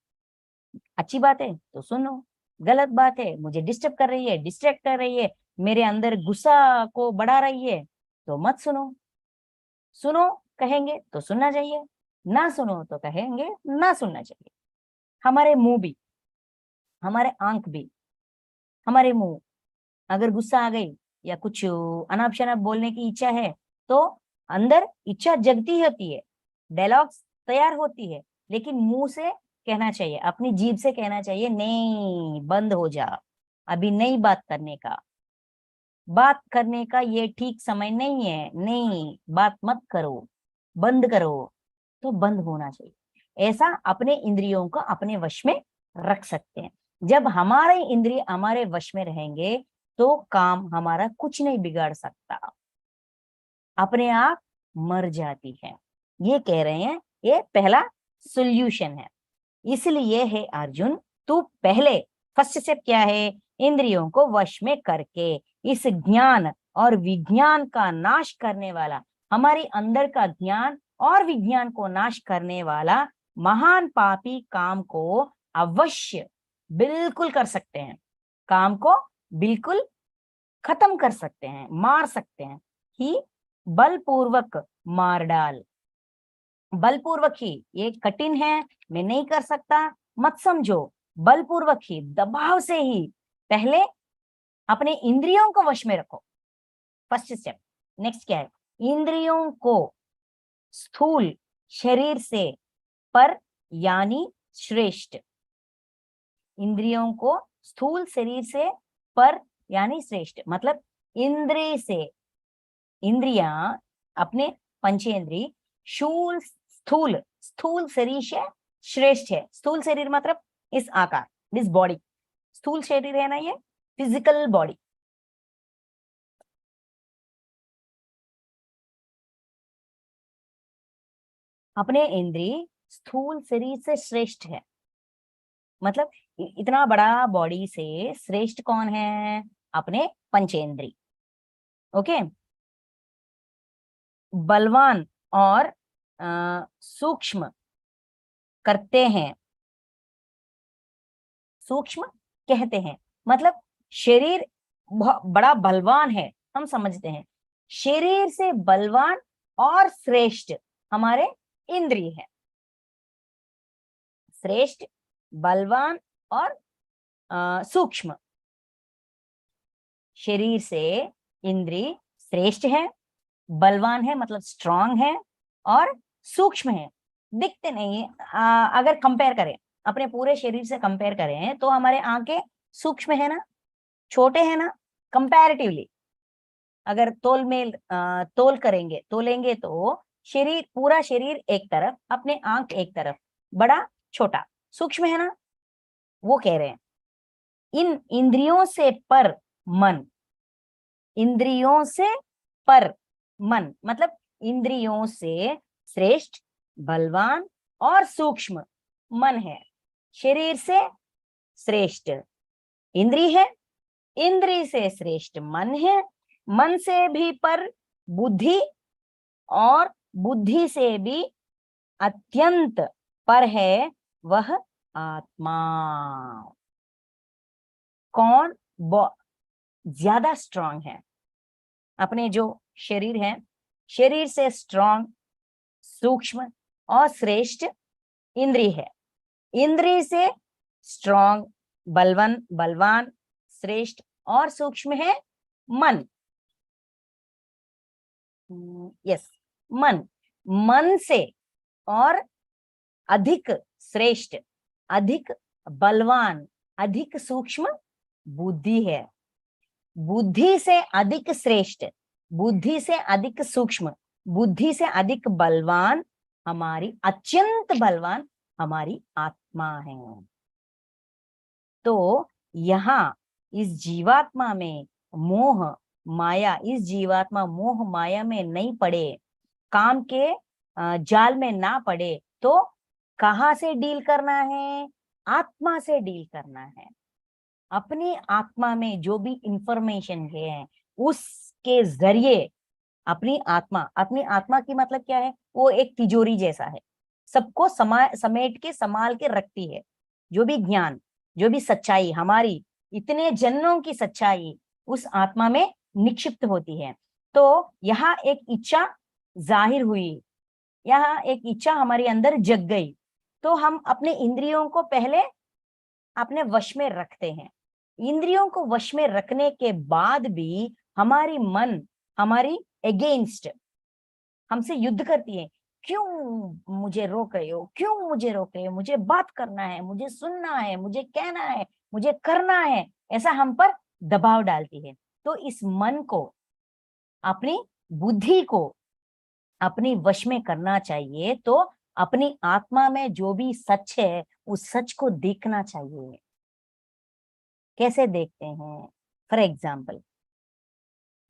अच्छी बात है तो सुनो, गलत बात है मुझे डिस्टर्ब कर रही है, डिस्ट्रैक्ट कर रही है, मेरे अंदर गुस्सा को बढ़ा रही है, तो मत सुनो। सुनो कहेंगे तो सुनना चाहिए, ना सुनो तो कहेंगे ना सुनना चाहिए। हमारे मुंह भी, हमारे आंख भी, हमारे मुंह, अगर गुस्सा आ गई या कुछ अनाप शनाप बोलने की इच्छा है तो अंदर इच्छा जगती होती है, डायलॉग्स तैयार होती है, लेकिन मुंह से कहना चाहिए, अपनी जीभ से कहना चाहिए नहीं, बंद हो जा, अभी नहीं बात करने का, बात करने का ये ठीक समय नहीं है, नहीं बात मत करो, बंद करो। तो बंद होना चाहिए। ऐसा अपने इंद्रियों को अपने वश में रख सकते हैं। जब हमारे इंद्रिय हमारे वश में रहेंगे तो काम हमारा कुछ नहीं बिगाड़ सकता, अपने आप मर जाती है। ये कह रहे हैं, ये पहला सोल्यूशन है। इसलिए है अर्जुन, तू पहले फर्स्ट स्टेप क्या है, इंद्रियों को वश में करके इस ज्ञान और विज्ञान का नाश करने वाला, हमारे अंदर का ज्ञान और विज्ञान को नाश करने वाला महान पापी काम को अवश्य बिल्कुल कर सकते हैं, काम को बिल्कुल खत्म कर सकते हैं, मार सकते हैं ही, बलपूर्वक मार डाल। बलपूर्वक ही, ये कठिन है, मैं नहीं कर सकता मत समझो, बलपूर्वक ही, दबाव से ही पहले अपने इंद्रियों को वश में रखो, फर्स्ट स्टेप। नेक्स्ट क्या है, इंद्रियों को स्थूल शरीर से पर यानी श्रेष्ठ, इंद्रियों को स्थूल शरीर से पर यानी श्रेष्ठ, मतलब इंद्रिय से, इंद्रियां अपने पंचेंद्रिय शूल स्थूल, स्थूल शरीर से श्रेष्ठ है। स्थूल शरीर मतलब इस आकार, दिस बॉडी, स्थूल शरीर है ना, ये फिजिकल बॉडी। अपने इंद्रिय स्थूल शरीर से श्रेष्ठ है, मतलब इतना बड़ा बॉडी से श्रेष्ठ कौन है, अपने पंचेंद्रिय। ओके, बलवान और सूक्ष्म करते हैं, सूक्ष्म कहते हैं, मतलब शरीर बहुत बड़ा बलवान है, हम समझते हैं, शरीर से बलवान और श्रेष्ठ हमारे इंद्रिय है, श्रेष्ठ, बलवान और सूक्ष्म। शरीर से इंद्रिय श्रेष्ठ है, बलवान है मतलब स्ट्रांग है, और सूक्ष्म है, दिखते नहीं। अगर कंपेयर करें, अपने पूरे शरीर से कंपेयर करें तो हमारे आंखें सूक्ष्म है ना, छोटे हैं ना कंपैरेटिवली। अगर तोल करेंगे, तोलेंगे तो शरीर, पूरा शरीर एक तरफ, अपने आंख एक तरफ, बड़ा छोटा सूक्ष्म है ना। वो कह रहे हैं इन इंद्रियों से पर मन, इंद्रियों से पर मन मतलब इंद्रियों से श्रेष्ठ, बलवान और सूक्ष्म मन है, शरीर से श्रेष्ठ इंद्रिय है, इंद्रिय से श्रेष्ठ मन है, मन से भी पर बुद्धि, और बुद्धि से भी अत्यंत पर है वह आत्मा। कौन ज्यादा स्ट्रांग है, अपने जो शरीर है, शरीर से स्ट्रांग, सूक्ष्म और श्रेष्ठ इंद्रिय है, इंद्रिय से स्ट्रांग, बलवान, श्रेष्ठ और सूक्ष्म है मन। यस, मन, मन से और अधिक श्रेष्ठ, अधिक बलवान, अधिक सूक्ष्म बुद्धि है, बुद्धि से अधिक श्रेष्ठ, बुद्धि से अधिक सूक्ष्म, बुद्धि से अधिक बलवान, हमारी अत्यंत बलवान हमारी आत्मा है। तो यहाँ इस जीवात्मा में मोह माया, इस जीवात्मा मोह माया में नहीं पड़े, काम के जाल में ना पड़े, तो कहाँ से डील करना है, आत्मा से डील करना है। अपनी आत्मा में जो भी इंफॉर्मेशन है उसके जरिए अपनी आत्मा की मतलब क्या है, वो एक तिजोरी जैसा है, सबको समेट के संभाल के रखती है। जो भी ज्ञान, जो भी सच्चाई, हमारी इतने जन्मों की सच्चाई उस आत्मा में निक्षिप्त होती है। तो यहाँ एक इच्छा जाहिर हुई, यहाँ एक इच्छा हमारे अंदर जग गई, तो हम अपने इंद्रियों को पहले अपने वश में रखते हैं। इंद्रियों को वश में रखने के बाद भी हमारी मन हमारी अगेंस्ट हमसे युद्ध करती है। क्यों मुझे रोक रहे हो, क्यों मुझे रोक रहे हो, मुझे बात करना है, मुझे सुनना है, मुझे कहना है, मुझे करना है, ऐसा हम पर दबाव डालती है। तो इस मन को, अपनी बुद्धि को अपनी वश में करना चाहिए। तो अपनी आत्मा में जो भी सच है उस सच को देखना चाहिए। कैसे देखते हैं? फॉर एग्जाम्पल,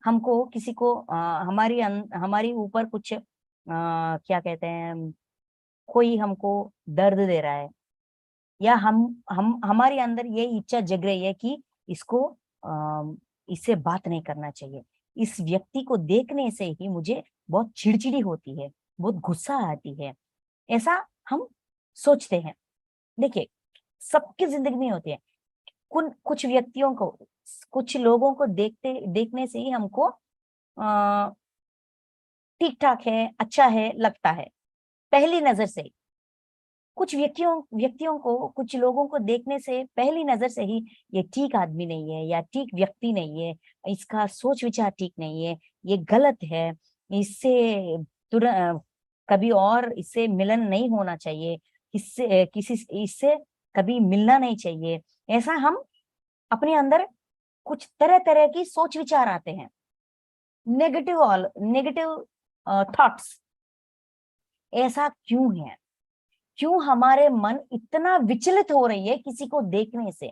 हमको किसी को हमारी ऊपर कुछ क्या कहते हैं, कोई हमको दर्द दे रहा है, या हम हमारे अंदर ये इच्छा जग रही है कि इसको इससे बात नहीं करना चाहिए, इस व्यक्ति को देखने से ही मुझे बहुत चिड़चिड़ी होती है, बहुत गुस्सा आती है, ऐसा हम सोचते हैं। देखिए, सबकी जिंदगी में होती है। कुछ व्यक्तियों को, कुछ लोगों को देखने से ही हमको ठीक ठाक है, अच्छा है लगता है पहली नजर से। कुछ व्यक्तियों को, कुछ लोगों को देखने से पहली नजर से ही ये ठीक आदमी नहीं है, या ठीक व्यक्ति नहीं है, इसका सोच विचार ठीक नहीं है, ये गलत है, इससे तुरंत कभी और इससे मिलन नहीं होना चाहिए, इससे कभी मिलना नहीं चाहिए। ऐसा हम अपने अंदर कुछ तरह तरह की सोच विचार आते हैं, नेगेटिव थॉट्स। ऐसा क्यों है? क्यों हमारे मन इतना विचलित हो रही है किसी को देखने से,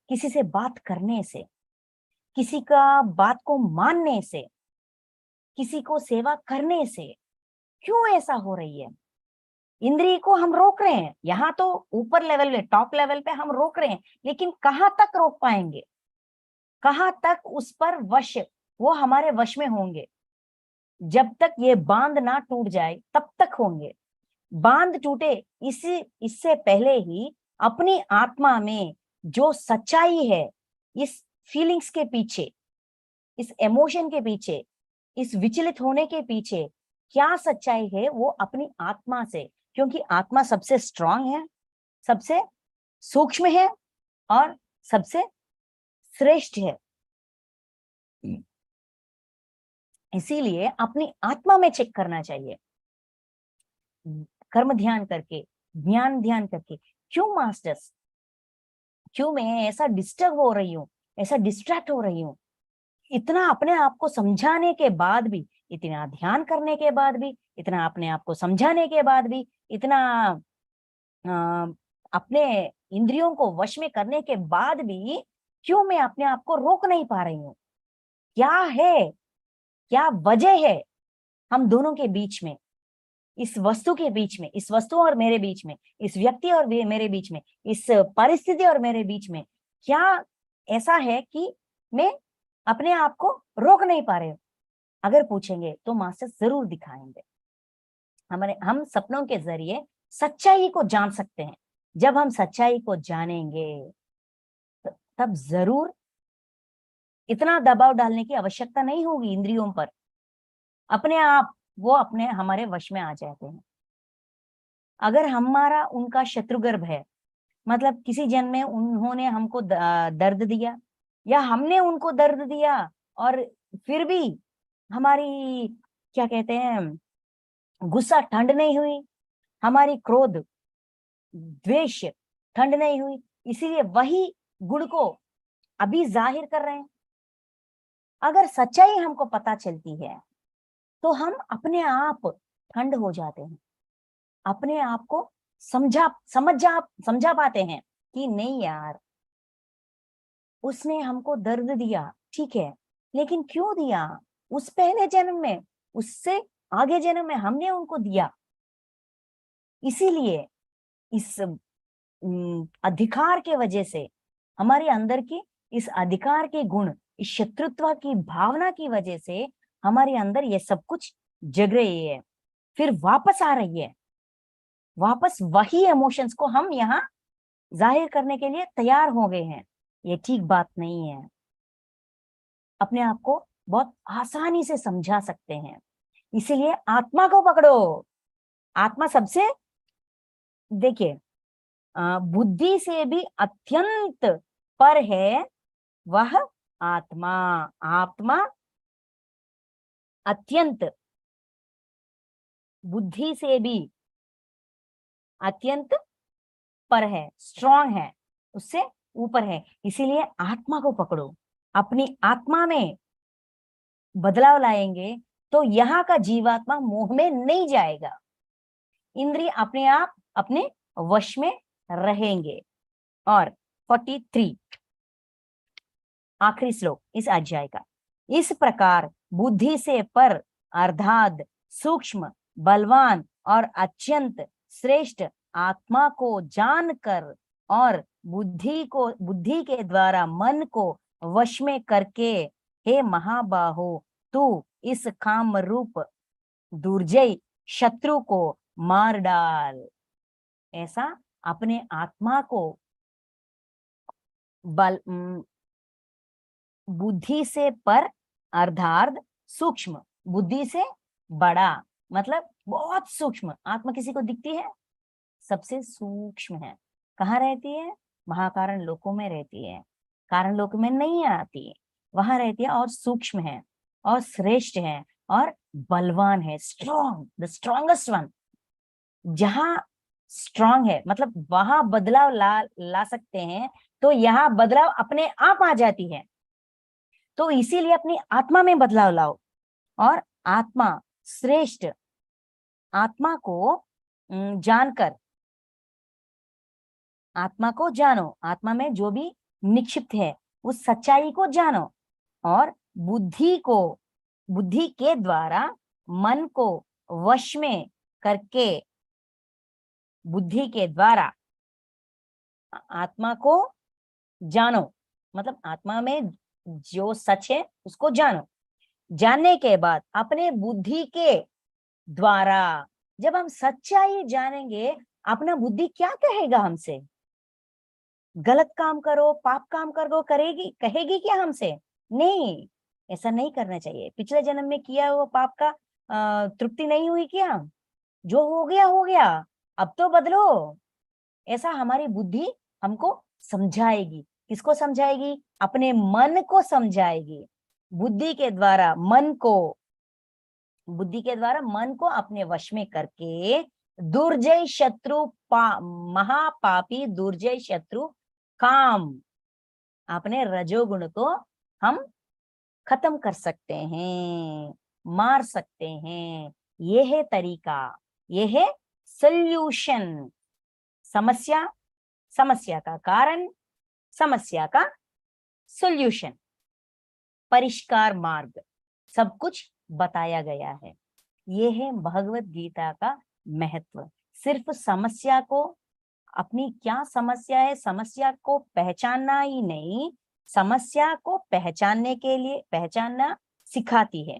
किसी से बात करने से, किसी का बात को मानने से, किसी को सेवा करने से? क्यों ऐसा हो रही है? इंद्रिय को हम रोक रहे हैं, यहाँ तो ऊपर लेवल में, टॉप लेवल पे हम रोक रहे हैं, लेकिन कहाँ तक रोक पाएंगे? कहाँ तक उस पर वश, वो हमारे वश में होंगे? जब तक ये बांध ना टूट जाए तब तक होंगे। बांध टूटे इससे पहले ही अपनी आत्मा में जो सच्चाई है, इस फीलिंग्स के पीछे, इस इमोशन के पीछे, इस विचलित होने के पीछे क्या सच्चाई है, वो अपनी आत्मा से, क्योंकि आत्मा सबसे स्ट्रांग है, सबसे सूक्ष्म है और सबसे श्रेष्ठ है। इसीलिए अपनी आत्मा में चेक करना चाहिए, कर्म ध्यान करके, ज्ञान ध्यान करके। क्यों मास्टर्स, क्यों मैं ऐसा डिस्टर्ब हो रही हूँ, ऐसा डिस्ट्रैक्ट हो रही हूँ? इतना अपने आप को समझाने के बाद भी, इतना ध्यान करने के बाद भी, इतना अपने आप को समझाने के बाद भी, इतना अपने इंद्रियों को वश में करने के बाद भी, क्यों मैं अपने आप को रोक नहीं पा रही हूँ? क्या है, क्या वजह है हम दोनों के बीच में, इस वस्तु के बीच में, इस वस्तु और मेरे बीच में, इस व्यक्ति और मेरे बीच में, इस परिस्थिति और मेरे बीच में? क्या ऐसा है कि मैं अपने आप को रोक नहीं पा रहे? अगर पूछेंगे तो मास्टर जरूर दिखाएंगे। हम सपनों के जरिए सच्चाई को जान सकते हैं। जब हम सच्चाई को जानेंगे तब जरूर इतना दबाव डालने की आवश्यकता नहीं होगी इंद्रियों पर। अपने आप वो अपने हमारे वश में आ जाते हैं। अगर हमारा उनका शत्रुगर्भ है, मतलब किसी जन्म में उन्होंने हमको दर्द दिया, या हमने उनको दर्द दिया, और फिर भी हमारी क्या कहते हैं गुस्सा ठंड नहीं हुई, हमारी क्रोध द्वेष ठंड नहीं हुई, इसीलिए वही गुण को अभी जाहिर कर रहे हैं। अगर सच्चाई हमको पता चलती है तो हम अपने आप ठंड हो जाते हैं, अपने आप को समझा पाते हैं कि नहीं यार, उसने हमको दर्द दिया, ठीक है, लेकिन क्यों दिया? उस पहले जन्म में, उससे आगे जन्म में हमने उनको दिया। इसीलिए इस अधिकार के वजह से, हमारे अंदर की इस अधिकार के गुण, इस शत्रुत्व की भावना की वजह से हमारे अंदर ये सब कुछ जग रही है, फिर वापस आ रही है। वापस वही इमोशंस को हम यहाँ जाहिर करने के लिए तैयार हो गए हैं। ये ठीक बात नहीं है। अपने आप को बहुत आसानी से समझा सकते हैं, इसीलिए आत्मा को पकड़ो। आत्मा सबसे, देखिए, बुद्धि से भी अत्यंत पर है वह आत्मा। आत्मा अत्यंत बुद्धि से भी अत्यंत पर है, स्ट्रांग है, उससे ऊपर है। इसीलिए आत्मा को पकड़ो, अपनी आत्मा में बदलाव लाएंगे तो यहाँ का जीवात्मा मोह में नहीं जाएगा, इंद्रिय अपने आप अपने वश में रहेंगे। और 43 आखिरी श्लोक इस अध्याय का, इस प्रकार बुद्धि से पर अर्थात सूक्ष्म, बलवान और अत्यंत श्रेष्ठ आत्मा को जानकर और बुद्धि के द्वारा मन को वश में करके, हे महाबाहो, तू इस काम रूप दुर्जय शत्रु को मार डाल। ऐसा अपने आत्मा को बुद्धि से पर अर्थात सूक्ष्म, बुद्धि से बड़ा मतलब बहुत सूक्ष्म। आत्मा किसी को दिखती है? सबसे सूक्ष्म है। कहाँ रहती है? महाकारण लोकों में रहती है, कारण लोक में नहीं आती, वहां रहती है और सूक्ष्म है और श्रेष्ठ है और बलवान है, स्ट्रॉन्ग, द स्ट्रॉन्गेस्ट वन। जहां स्ट्रॉन्ग है मतलब वहां बदलाव ला सकते हैं, तो यहाँ बदलाव अपने आप आ जाती है। तो इसीलिए अपनी आत्मा में बदलाव लाओ और आत्मा श्रेष्ठ आत्मा को जानकर, आत्मा को जानो, आत्मा में जो भी निक्षिप्त है उस सच्चाई को जानो और बुद्धि के द्वारा मन को वश में करके, बुद्धि के द्वारा आत्मा को जानो मतलब आत्मा में जो सच है उसको जानो। जानने के बाद अपने बुद्धि के द्वारा, जब हम सच्चाई जानेंगे, अपना बुद्धि क्या कहेगा हमसे? गलत काम करो, पाप काम करो, कहेगी क्या हमसे? नहीं, ऐसा नहीं करना चाहिए। पिछले जन्म में किया हुआ पाप का तृप्ति नहीं हुई क्या? जो हो गया, अब तो बदलो। ऐसा हमारी बुद्धि हमको समझाएगी। किसको समझाएगी? अपने मन को समझाएगी। बुद्धि के द्वारा मन को अपने वश में करके दुर्जय शत्रु महापापी दुर्जय शत्रु काम, अपने रजोगुण को हम खत्म कर सकते हैं, मार सकते हैं। ये है तरीका, ये है सल्यूशन। समस्या का कारण, समस्या का सॉल्यूशन, परिष्कार मार्ग, सब कुछ बताया गया है। ये है भगवत गीता का महत्व। सिर्फ समस्या को, अपनी क्या समस्या है, समस्या को पहचानना ही नहीं, समस्या को पहचानना सिखाती है।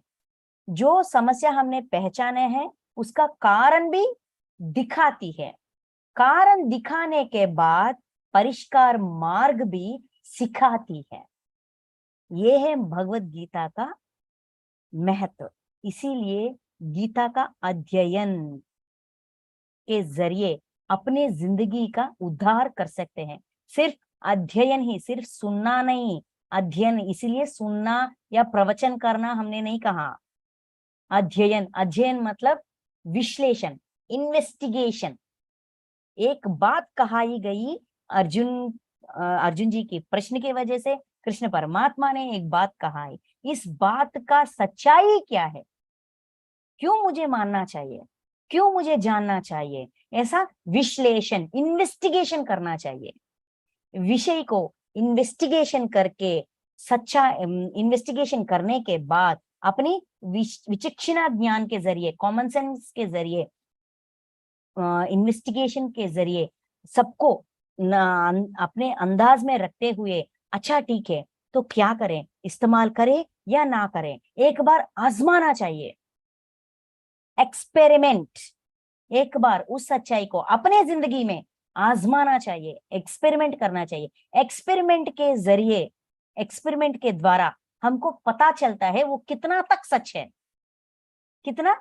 जो समस्या हमने पहचाने हैं उसका कारण भी दिखाती है। कारण दिखाने के बाद परिष्कार मार्ग भी सिखाती है। ये है भगवत गीता का महत्व। इसीलिए गीता का अध्ययन के जरिए अपने जिंदगी का उद्धार कर सकते हैं। सिर्फ अध्ययन ही, सिर्फ सुनना नहीं, अध्ययन। इसीलिए सुनना या प्रवचन करना हमने नहीं कहा। अध्ययन मतलब विश्लेषण, इन्वेस्टिगेशन। एक बात कहाई गई अर्जुन जी की प्रश्न की वजह से, कृष्ण परमात्मा ने एक बात कहाई। इस बात का सच्चाई क्या है? क्यों मुझे मानना चाहिए? क्यों मुझे जानना चाहिए? ऐसा विश्लेषण, इन्वेस्टिगेशन करना चाहिए। विषय को इन्वेस्टिगेशन करके, सच्चा इन्वेस्टिगेशन करने के बाद अपनी विचक्षणा ज्ञान के जरिए, कॉमन सेंस के जरिए, इन्वेस्टिगेशन के जरिए सबको अपने अंदाज में रखते हुए, अच्छा ठीक है तो क्या करें, इस्तेमाल करें या ना करें, एक बार आजमाना चाहिए। एक्सपेरिमेंट, एक बार उस सच्चाई को अपने जिंदगी में आजमाना चाहिए, एक्सपेरिमेंट करना चाहिए। एक्सपेरिमेंट के जरिए, एक्सपेरिमेंट के द्वारा हमको पता चलता है वो कितना तक सच है, कितना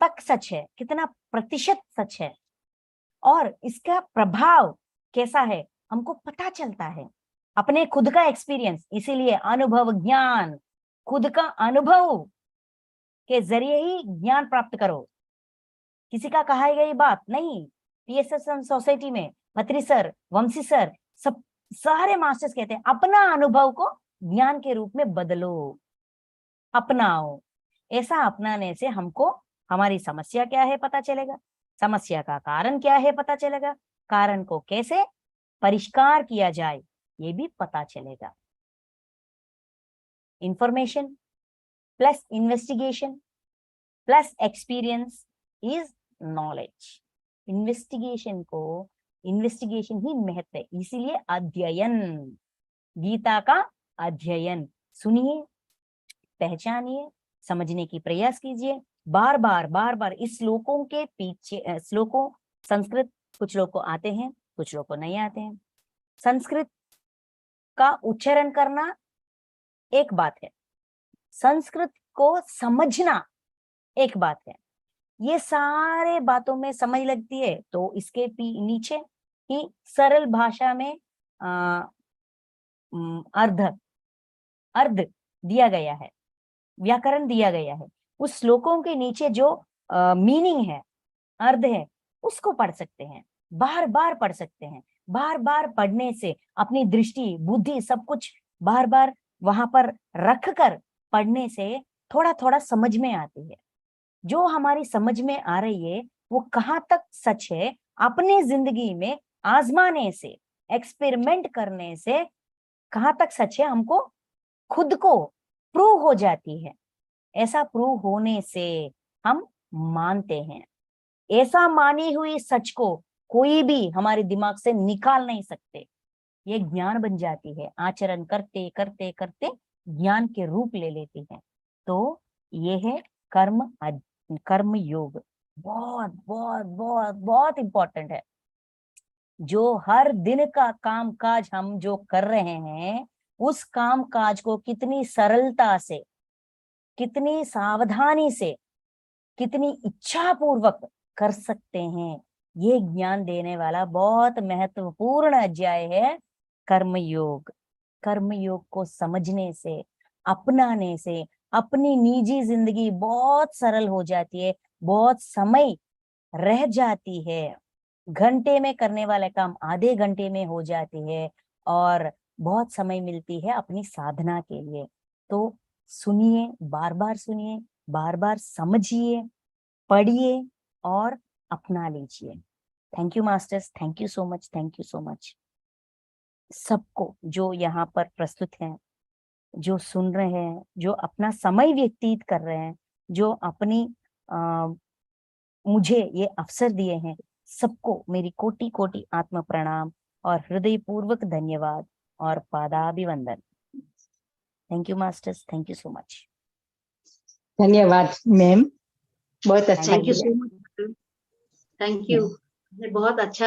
तक सच है, कितना प्रतिशत सच है, और इसका प्रभाव कैसा है हमको पता चलता है। अपने खुद का एक्सपीरियंस, इसीलिए अनुभव ज्ञान, खुद का अनुभव के जरिए ही ज्ञान प्राप्त करो। किसी का कहा गई बात नहीं। पीएसएस सोसाइटी में पत्री सर, वंशी सर, सब सारे मास्टर्स कहते हैं अपना अनुभव को ज्ञान के रूप में बदलो, अपनाओ। ऐसा अपनाने से हमको हमारी समस्या क्या है पता चलेगा, समस्या का कारण क्या है पता चलेगा, कारण को कैसे परिष्कार किया जाए ये भी पता चलेगा। Information plus investigation plus experience is knowledge. Investigation ही महत्व है, इसीलिए अध्ययन, गीता का अध्ययन। सुनिए, पहचानिए, समझने की प्रयास कीजिए, बार बार इस श्लोकों के पीछे, श्लोकों संस्कृत कुछ लोग को आते हैं, कुछ लोग को नहीं आते हैं। संस्कृत का उच्चारण करना एक बात है, संस्कृत को समझना एक बात है। ये सारे बातों में समझ लगती है तो इसके नीचे ही सरल भाषा में अर्ध दिया गया है, व्याकरण दिया गया है। उस श्लोकों के नीचे जो मीनिंग है, अर्थ है, उसको पढ़ सकते हैं, बार बार पढ़ सकते हैं। बार बार पढ़ने से अपनी दृष्टि, बुद्धि, सब कुछ बार बार वहां पर रख कर पढ़ने से थोड़ा थोड़ा समझ में आती है। जो हमारी समझ में आ रही है वो कहाँ तक सच है, अपनी जिंदगी में आजमाने से, एक्सपेरिमेंट करने से कहाँ तक सच है हमको खुद को प्रूव हो जाती है। ऐसा प्रूव होने से हम मानते हैं। ऐसा मानी हुई सच को कोई भी हमारे दिमाग से निकाल नहीं सकते। ये ज्ञान बन जाती है, आचरण करते करते करते ज्ञान के रूप ले लेती है। तो ये है कर्म योग। बहुत बहुत बहुत बहुत इंपॉर्टेंट है। जो हर दिन का काम काज हम जो कर रहे हैं, उस काम काज को कितनी सरलता से, कितनी सावधानी से, कितनी इच्छा पूर्वक कर सकते हैं, ये ज्ञान देने वाला बहुत महत्वपूर्ण अध्याय है कर्मयोग। कर्मयोग को समझने से, अपनाने से अपनी निजी जिंदगी बहुत सरल हो जाती है, बहुत समय रह जाती है। घंटे में करने वाले काम आधे घंटे में हो जाते हैं और बहुत समय मिलती है अपनी साधना के लिए। तो सुनिए, बार बार समझिए, पढ़िए और अपना लीजिए। Thank you masters, thank you so much, thank you so much. सबको जो यहाँ पर प्रस्तुत हैं, जो सुन रहे हैं, जो अपना समय व्यतीत कर रहे हैं, जो अपनी मुझे ये अवसर दिए हैं, सबको मेरी कोटि कोटि आत्म प्रणाम और हृदय पूर्वक धन्यवाद और पादाभिवंदन। Thank you masters, thank you so much. धन्यवाद मैम, बहुत अच्छा। Thank you so much, thank you, बहुत अच्छा